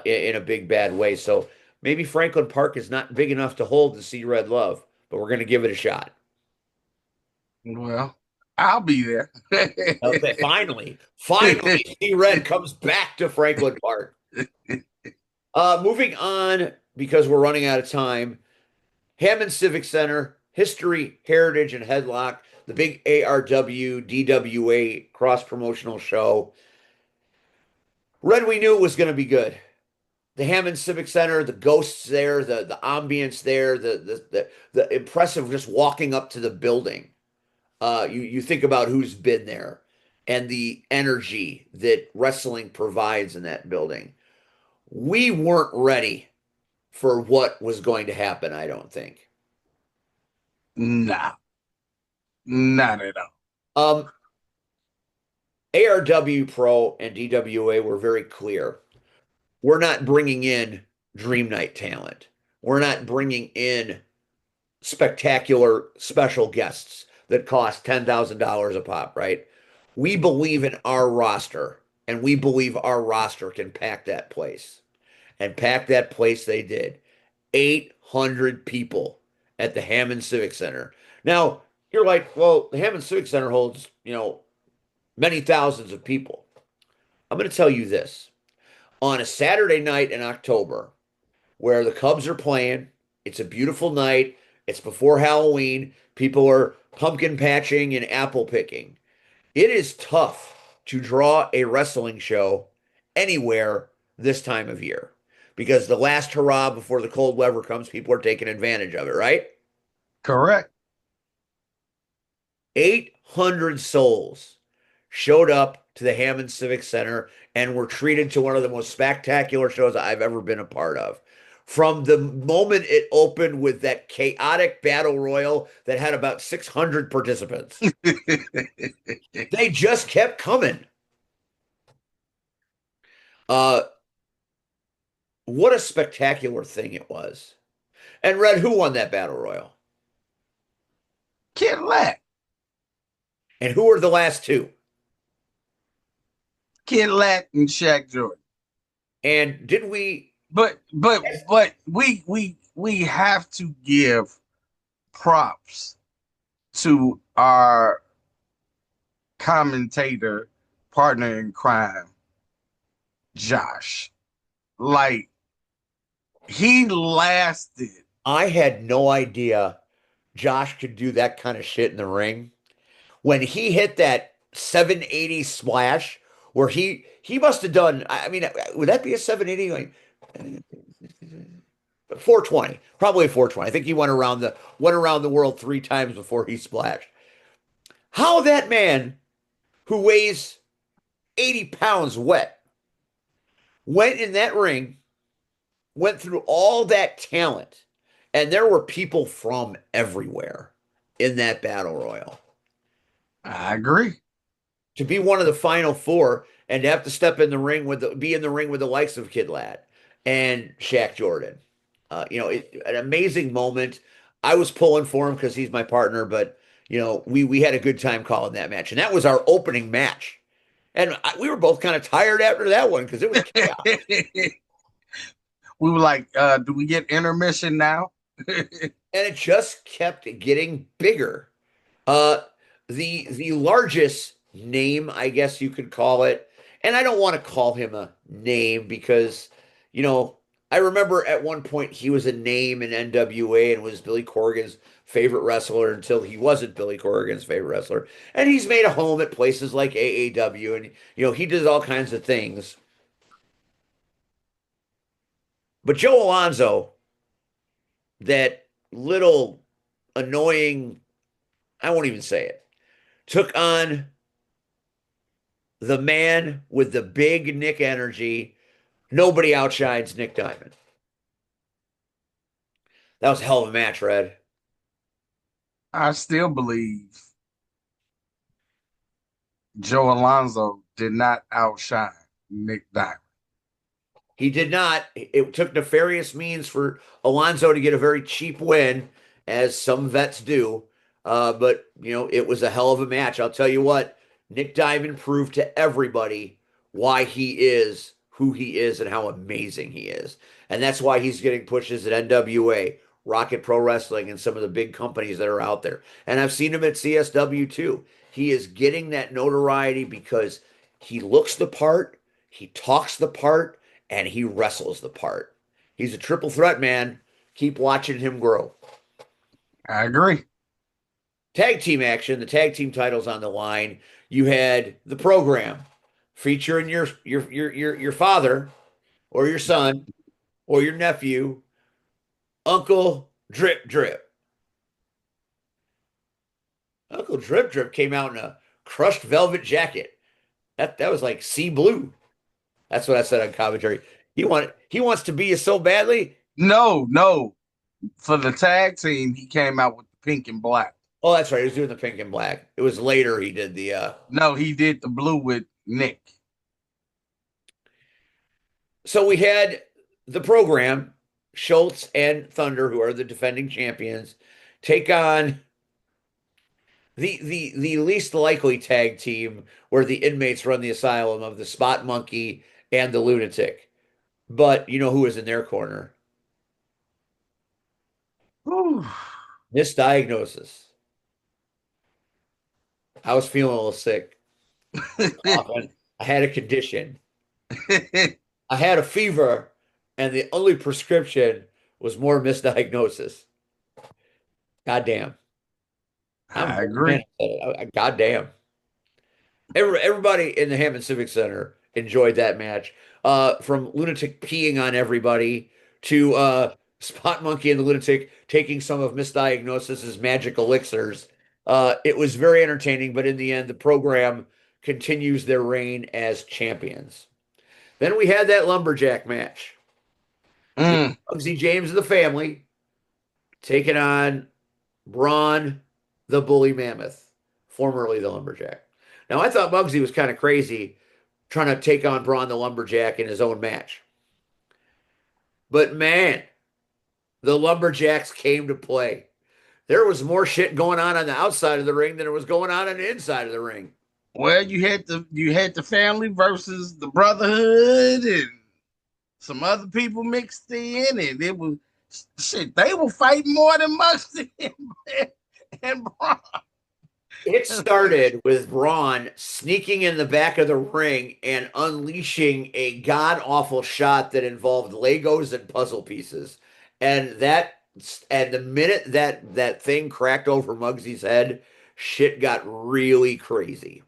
in a big bad way. So maybe Franklin Park is not big enough to hold the See Red love, but we're going to give it a shot. Well, I'll be there. Okay, finally, See Red comes back to Franklin Park. Moving on because we're running out of time. Hammond Civic Center, History, Heritage, and Headlock, the big ARW DWA cross promotional show. Red, we knew it was going to be good. The Hammond Civic Center, the ghosts there, the ambience there, the impressive just walking up to the building. You think about who's been there and the energy that wrestling provides in that building. We weren't ready for what was going to happen, I don't think. Nah, not at all. ARW Pro and DWA were very clear. We're not bringing in Dream Night talent. We're not bringing in spectacular special guests that cost $10,000 a pop, right? We believe in our roster, and we believe our roster can pack that place. And pack that place they did. 800 people at the Hammond Civic Center. Now, you're like, well, the Hammond Civic Center holds, many thousands of people. I'm going to tell you this. On a Saturday night in October, where the Cubs are playing It's a beautiful night. It's before Halloween. People are pumpkin patching and apple picking. It is tough to draw a wrestling show anywhere this time of year because the last hurrah before the cold weather comes, people are taking advantage of it, right? Correct. 800 souls showed up to the Hammond Civic Center and were treated to one of the most spectacular shows I've ever been a part of. From the moment it opened with that chaotic battle royal that had about 600 participants, they just kept coming. Uh, what a spectacular thing it was. And Red, who won that battle royal? Kid Lack. And who were the last two? Kid Lack and Shaq Jordan. And did we? But we have to give props to our commentator partner in crime, Josh. Like he lasted. I had no idea Josh could do that kind of shit in the ring. When he hit that 780 splash, where he must have done, I mean, would that be a 780? Like 420, probably 420. I think he went around the world 3 times before he splashed. How that man who weighs 80 pounds wet went in that ring, went through all that talent, and there were people from everywhere in that battle royal. I agree. To be one of the final four and to have to step in the ring be in the ring with the likes of Kid Ladd and Shaq Jordan. An amazing moment. I was pulling for him because he's my partner, but we had a good time calling that match, and that was our opening match. And we were both kind of tired after that one because it was chaos. We were like, do we get intermission now? And it just kept getting bigger. The largest name, I guess you could call it, and I don't want to call him a name because, I remember at one point he was a name in NWA and was Billy Corgan's favorite wrestler until he wasn't Billy Corgan's favorite wrestler. And he's made a home at places like AAW, and he does all kinds of things. But Joe Alonzo, that little annoying, I won't even say it, took on the man with the big Nick energy. Nobody outshines Nick Diamond. That was a hell of a match, Red. I still believe Joe Alonzo did not outshine Nick Diamond. He did not. It took nefarious means for Alonzo to get a very cheap win, as some vets do. But it was a hell of a match. I'll tell you what, Nick Diamond proved to everybody why he is who he is and how amazing he is. And that's why he's getting pushes at NWA, Rocket Pro Wrestling, and some of the big companies that are out there. And I've seen him at CSW too. He is getting that notoriety because he looks the part, he talks the part, and he wrestles the part. He's a triple threat, man. Keep watching him grow. I agree. Tag team action, the tag team titles on the line. You had the program featuring your father or your son or your nephew, Uncle Drip Drip. Uncle Drip Drip came out in a crushed velvet jacket. That was like sea blue. That's what I said on commentary. He wants to be you so badly. No. For the tag team, he came out with the pink and black. Oh, that's right. He was doing the pink and black. It was later he did the No, he did the blue with Nick. So we had the program, Schultz and Thunder, who are the defending champions, take on the least likely tag team where the inmates run the asylum of the Spot Monkey and the Lunatic. But you know who was in their corner? Whew. Misdiagnosis. I was feeling a little sick. I had a condition. I had a fever, and the only prescription was more misdiagnosis. Goddamn. I'm a I grown man. agree. Goddamn. Everybody in the Hammond Civic Center enjoyed that match. From Lunatic peeing on everybody to Spot Monkey and the Lunatic taking some of Misdiagnosis's magic elixirs. It was very entertaining, but in the end, the program continues their reign as champions. Then we had that lumberjack match. Mm. Bugsy James of the family taking on Braun the Bully Mammoth, formerly the lumberjack. Now, I thought Muggsy was kind of crazy trying to take on Braun the Lumberjack in his own match. But man, the Lumberjacks came to play. There was more shit going on the outside of the ring than it was going on the inside of the ring. Well, you had the family versus the brotherhood and some other people mixed in, and it was shit. They were fighting more than Muggsy and Braun. It started with Braun sneaking in the back of the ring and unleashing a god awful shot that involved Legos and puzzle pieces. And the minute that thing cracked over Muggsy's head, shit got really crazy.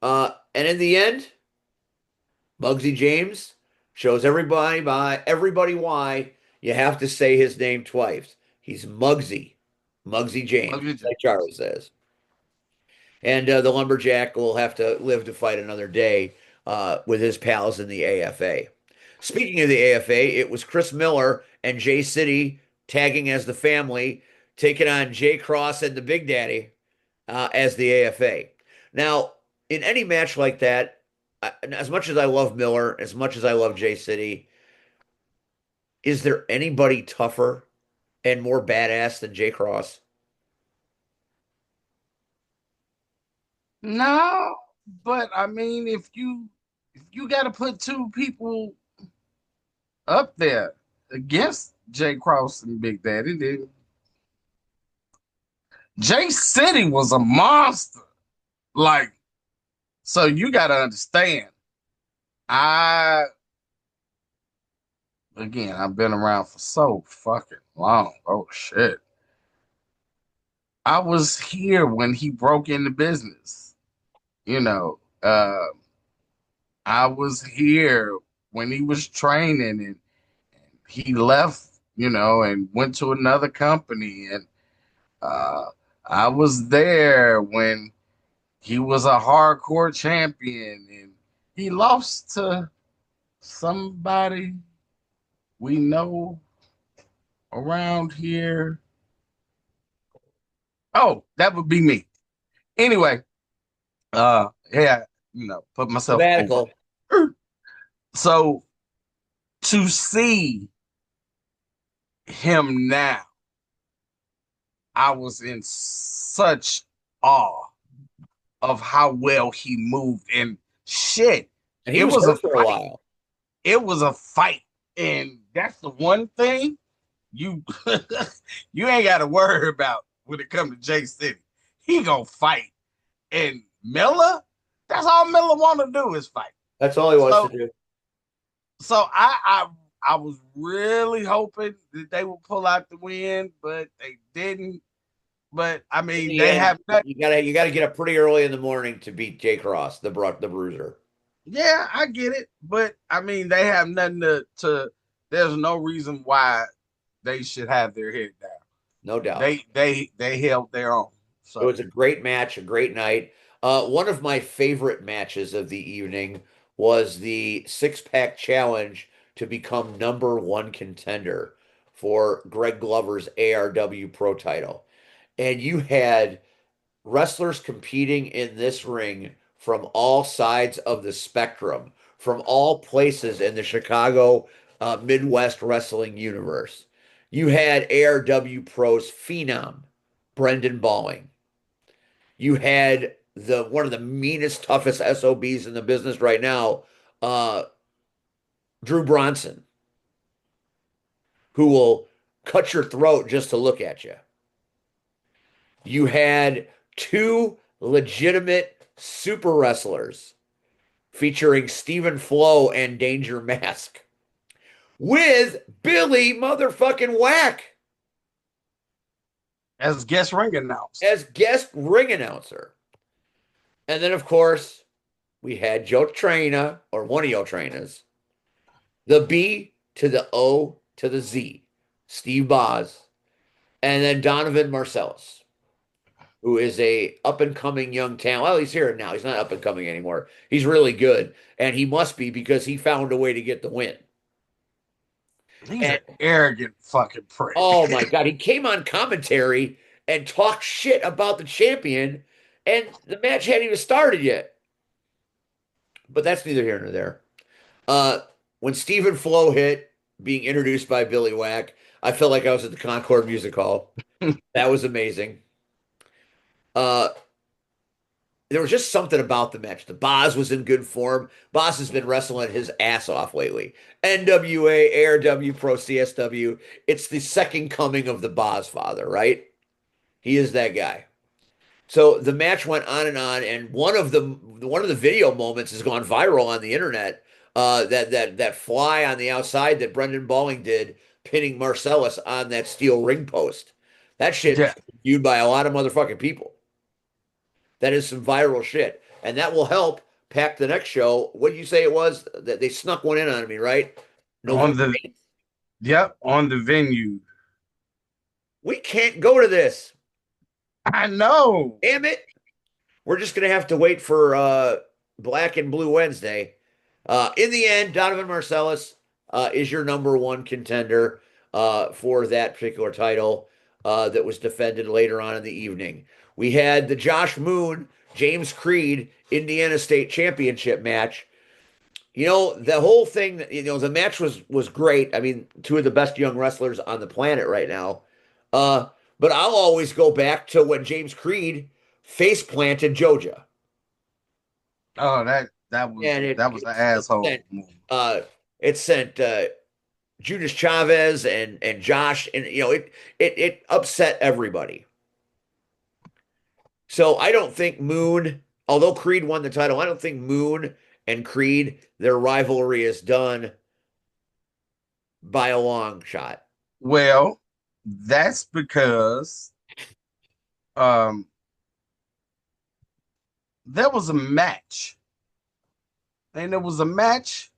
And in the end, Muggsy James shows everybody why you have to say his name twice. He's Muggsy James, like Charlie says. And the lumberjack will have to live to fight another day with his pals in the AFA. Speaking of the AFA, it was Chris Miller and Jay City tagging as the family, taking on Jay Cross and the Big Daddy as the AFA. Now, in any match like that, as much as I love Miller, as much as I love Jay City, is there anybody tougher and more badass than Jay Cross? No, but I mean, if you got to put two people up there against Jay Cross and Big Daddy, then Jay City was a monster. Like, so you got to understand. I I've been around for so fucking long. Oh shit. I was here when he broke into business. You know, I was here when he was training and he left, and went to another company. And uh, I was there when he was a hardcore champion and he lost to somebody we know around here. Oh, that would be me. Anyway, yeah, put myself over. Sabbatical. So to see him now, I was in such awe of how well he moved and shit. And he It was was a hurt for a fight. while. It was a fight, and that's the one thing you you ain't got to worry about when it comes to Jay City. He gonna fight, and Miller, that's all Miller want to do is fight. That's all he wants to do. So I was really hoping that they would pull out the win, but they didn't. But I mean, they Yeah, have nothing. you gotta get up pretty early in the morning to beat Jay Cross, the bruiser. Yeah, I get it, but I mean, they have nothing to. There's no reason why they should have their head down. No doubt. They held their own. It was So a great match, a great night. One of my favorite matches of the evening was the six-pack challenge to become number one contender for Greg Glover's ARW Pro title. And you had wrestlers competing in this ring from all sides of the spectrum, from all places in the Chicago Midwest wrestling universe. You had ARW Pros Phenom, Brendan Balling. You had the one of the meanest, toughest SOBs in the business right now, uh, Drew Bronson, who will cut your throat just to look at you. You had two legitimate super wrestlers featuring Stephen Flo and Danger Mask, with Billy motherfucking Whack as guest ring announcer. as guest ring announcer. And then, of course, we had Joe Traina, or one of your trainers, the B to the O to the Z, Steve Boz, and then Donovan Marcellus, who is a up and coming young talent. Well, he's here now. He's not up and coming anymore. He's really good, and he must be because he found a way to get the win. He's And an arrogant fucking prick. oh my God, he came on commentary and talked shit about the champion, and the match hadn't even started yet. But that's neither here nor there. When Stephen Flo hit, being introduced by Billy Whack, I felt like I was at the Concord Music Hall. That was amazing. Uh, there was just something about the match. The Boz was in good form. Boz has been wrestling his ass off lately. NWA, ARW, Pro CSW. It's the second coming of the Boz father, right? He is that guy. So the match went on, and one of the video moments has gone viral on the internet. That fly on the outside that Brendan Balling did, pinning Marcellus on that steel ring post. That shit Yeah. viewed by a lot of motherfucking people. That is some viral shit, and that will help pack the next show. What did you say it was? That they snuck one in on me, right? On November the 8th. Yep, on the venue. We can't go to this. I know. Damn it. We're just gonna have to wait for Black and Blue Wednesday. In the end, Donovan Marcellus is your number one contender for that particular title that was defended later on in the evening. We had the Josh Moon, James Creed, Indiana State Championship match. The whole thing, the match was great. I mean, two of the best young wrestlers on the planet right now. But I'll always go back to when James Creed face planted Joja. Oh, that was And that was an asshole sent, move. it sent Judas Chavez and Josh, and it upset everybody. So I don't think Moon, although Creed won the title, I don't think Moon and Creed, their rivalry is done by a long shot. Well, that's because um there was a match. And there was a match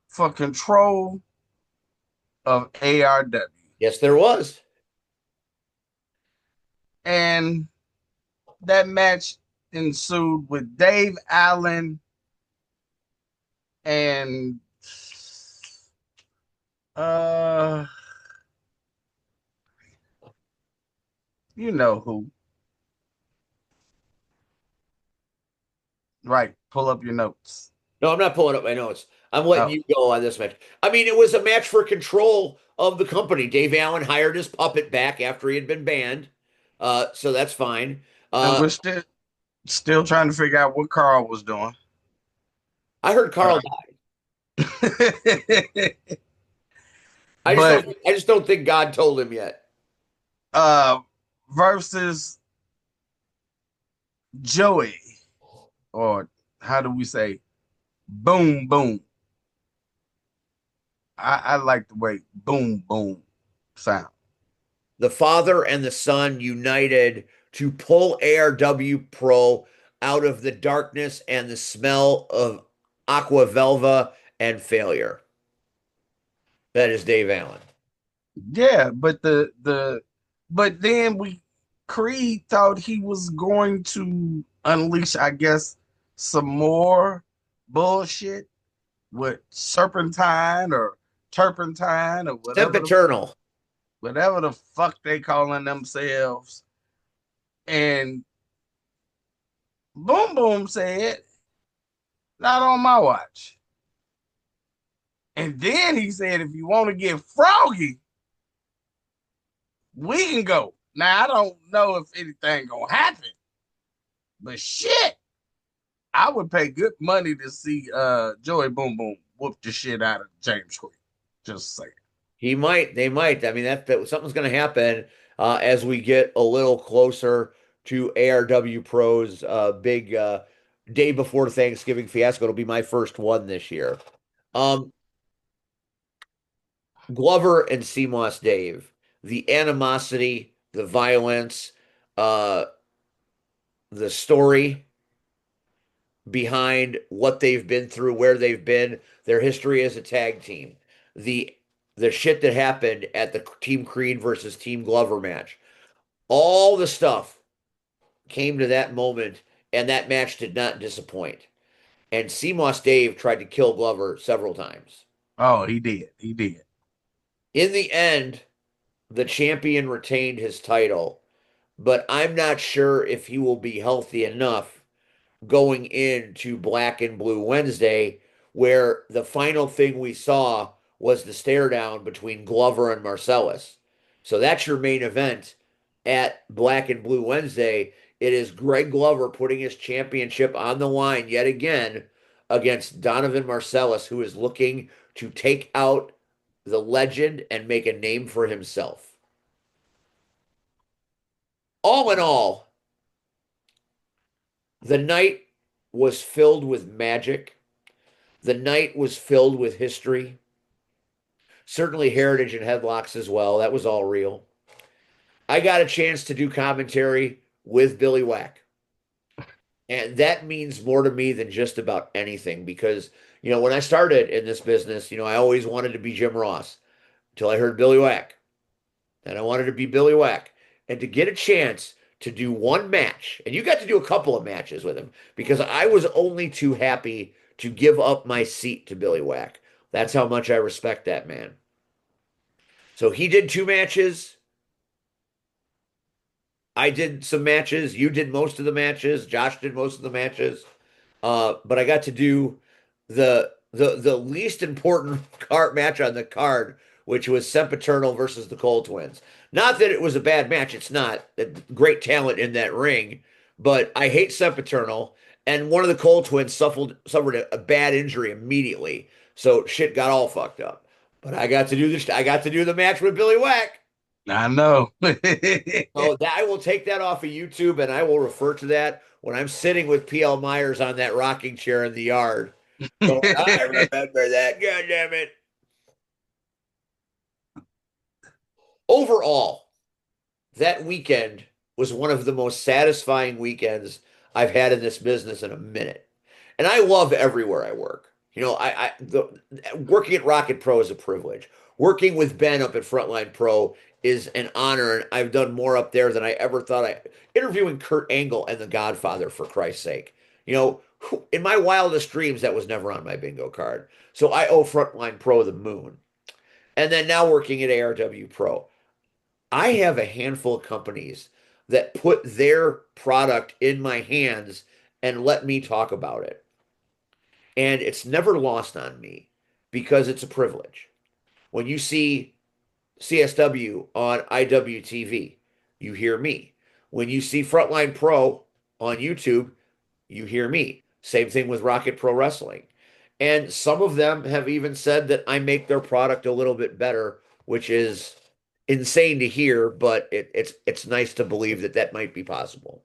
for control of ARW. Yes, there was. And that match ensued with Dave Allen and uh you know who. Right. Pull up your notes. No, I'm not pulling up my notes. I'm letting Oh, you go on this match. I mean, it was a match for control of the company. Dave Allen hired his puppet back after he had been banned. So that's fine. and we're still trying to figure out what Carl was doing. I heard Carl died. But I just don't think God told him yet. versus Joey, or how do we say boom boom? I like the way boom boom sound. The father and the son united to pull ARW Pro out of the darkness and the smell of aqua velva and failure. That is Dave Allen. Yeah, but but then Creed thought he was going to unleash, I guess, some more bullshit with serpentine or turpentine or Sempiternal. whatever the fuck they calling themselves. And Boom Boom said, not on my watch. And then he said, if you want to get froggy, we can go. Now, I don't know if anything gonna happen, but shit, I would pay good money to see Joey Boom Boom whoop the shit out of James Creed. Just saying. They might. I mean, that something's going to happen as we get a little closer to ARW Pro's big day before Thanksgiving fiasco. It'll be my first one this year. Um, Glover and CMOS Dave, the animosity, the violence, uh, the story behind what they've been through, where they've been, their history as a tag team, the the shit that happened at the Team Creed versus Team Glover match. All the stuff came to that moment, and that match did not disappoint. And CMOS Dave tried to kill Glover several times. Oh, he did. He did. In the end, the champion retained his title, but I'm not sure if he will be healthy enough going into Black and Blue Wednesday, where the final thing we saw was the stare down between Glover and Marcellus. So that's your main event at Black and Blue Wednesday. It is Greg Glover putting his championship on the line yet again against Donovan Marcellus, who is looking to take out the legend and make a name for himself. All in all, the night was filled with magic. The night was filled with history. Certainly heritage and headlocks as well. That was all real. I got a chance to do commentary with Billy Wack. And that means more to me than just about anything because, when I started in this business, I always wanted to be Jim Ross until I heard Billy Wack. And I wanted to be Billy Wack. And to get a chance to do one match, and you got to do a couple of matches with him because I was only too happy to give up my seat to Billy Wack. That's how much I respect that man. So he did 2 matches. I did some matches. You did most of the matches. Josh did most of the matches. But I got to do the least important card match on the card, which was Sempiternal versus the Cole Twins. Not that it was a bad match. It's not. Great talent in that ring. But I hate Sempiternal. And one of the Cole Twins suffered a bad injury immediately. So shit got all fucked up. But I got to do this. I got to do the match with Billy Wack. I know. Oh, I will take that off of YouTube and I will refer to that when I'm sitting with PL Myers on that rocking chair in the yard. So, I remember that. God damn it. Overall, that weekend was one of the most satisfying weekends I've had in this business in a minute. And I love everywhere I work. Working at Rocket Pro is a privilege. Working with Ben up at Frontline Pro is an honor, and I've done more up there than I ever thought. Interviewing Kurt Angle and The Godfather, for Christ's sake. In my wildest dreams, that was never on my bingo card. So I owe Frontline Pro the moon. And then now working at ARW Pro. I have a handful of companies that put their product in my hands and let me talk about it. And it's never lost on me because it's a privilege. When you see CSW on IWTV, you hear me. When you see Frontline Pro on YouTube, you hear me. Same thing with Rocket Pro Wrestling. And some of them have even said that I make their product a little bit better, which is insane to hear, but it's nice to believe that might be possible.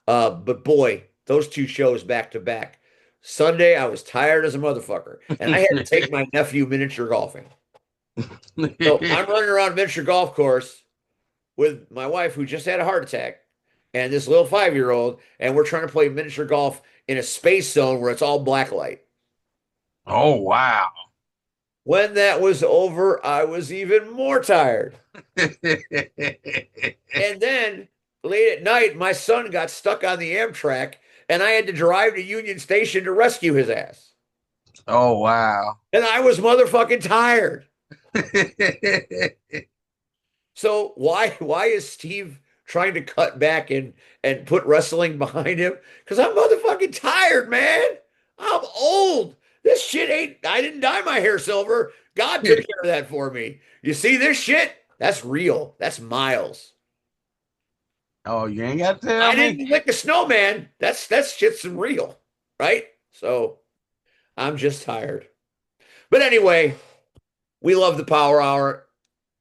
But boy, those 2 shows back to back. Sunday, I was tired as a motherfucker, and I had to take my nephew miniature golfing. So I'm running around a miniature golf course with my wife, who just had a heart attack, and this little 5-year-old, and we're trying to play miniature golf in a space zone where it's all black light. Oh, wow. When that was over, I was even more tired. And then late at night, my son got stuck on the Amtrak, and I had to drive to Union Station to rescue his ass. Oh, wow. And I was motherfucking tired. So why is Steve trying to cut back and put wrestling behind him? Because I'm motherfucking tired, man. I'm old. This shit I didn't dye my hair silver. God took care of that for me. You see this shit? That's real. That's miles. Oh, you ain't got to tell I me. didn't lick a snowman. That's shit's real, right? So I'm just tired. But anyway, we love the Power Hour.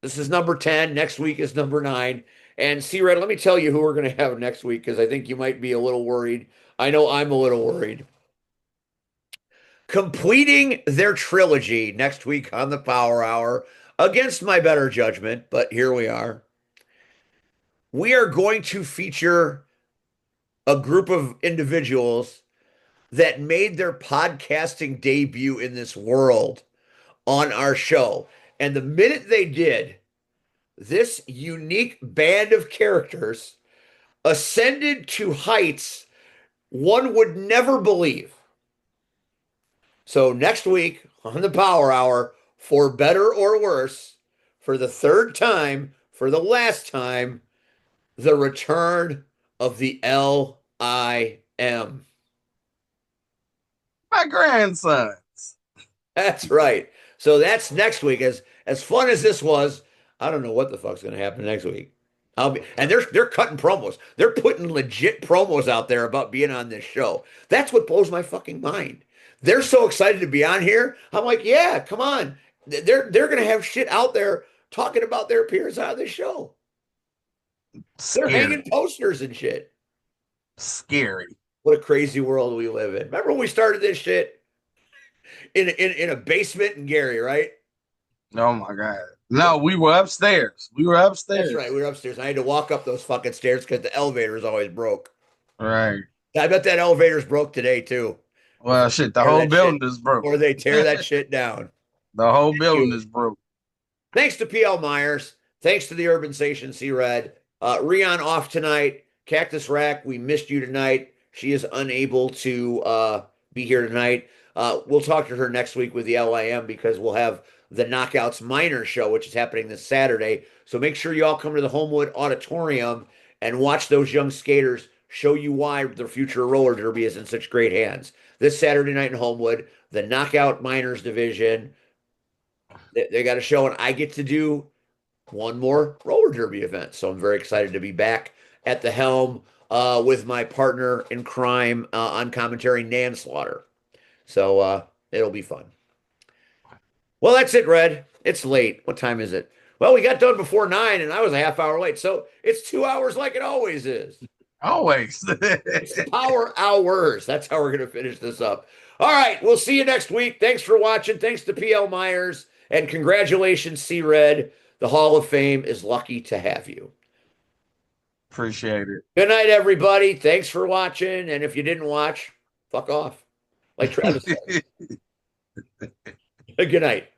This is number 10. Next week is number 9. And C-Red, let me tell you who we're going to have next week because I think you might be a little worried. I know I'm a little worried. Completing their trilogy next week on the Power Hour, against my better judgment, but here we are. We are going to feature a group of individuals that made their podcasting debut in this world on our show. And the minute they did, this unique band of characters ascended to heights one would never believe. So next week on the Power Hour, for better or worse, for the third time, for the last time, the return of the LIM. My grandsons. That's right. So that's next week. As fun as this was, I don't know what the fuck's going to happen next week. And they're cutting promos. They're putting legit promos out there about being on this show. That's what blows my fucking mind. They're so excited to be on here. I'm like, yeah, come on. They're going to have shit out there talking about their appearance on this show. They're Scary. hanging posters and shit. Scary. What a crazy world we live in. Remember when we started this shit in a basement in Gary, right? Oh my God. No, we were upstairs. We were upstairs. That's right. We were upstairs. I had to walk up those fucking stairs because the elevator is always broke. Right. I bet that elevator's broke today too. Well, shit, the Tear whole that building shit. is broke. Or they tear that shit down. The whole building is broke. Thanks to PL Myers. Thanks to the Urban Station C-Red. Rion off tonight. Cactus Rack, we missed you tonight. She is unable to be here tonight. We'll talk to her next week with the LIM because we'll have the Knockouts Minor show, which is happening this Saturday. So make sure you all come to the Homewood Auditorium and watch those young skaters show you why their future roller derby is in such great hands. This Saturday night in Homewood, the Knockout Minors division, they got a show, and I get to do one more roller derby event. So I'm very excited to be back at the helm with my partner in crime on commentary, Nan Slaughter. So it'll be fun. Well, that's it, Red. It's late. What time is it? Well, we got done before 9, and I was a half hour late. So it's 2 hours like it always is. Always. It's Power Hours. That's how we're going to finish this up. All right. We'll see you next week. Thanks for watching. Thanks to PL Myers. And congratulations, C-Red. The Hall of Fame is lucky to have you. Appreciate it. Good night, everybody. Thanks for watching. And if you didn't watch, fuck off. Like Travis said. Good night.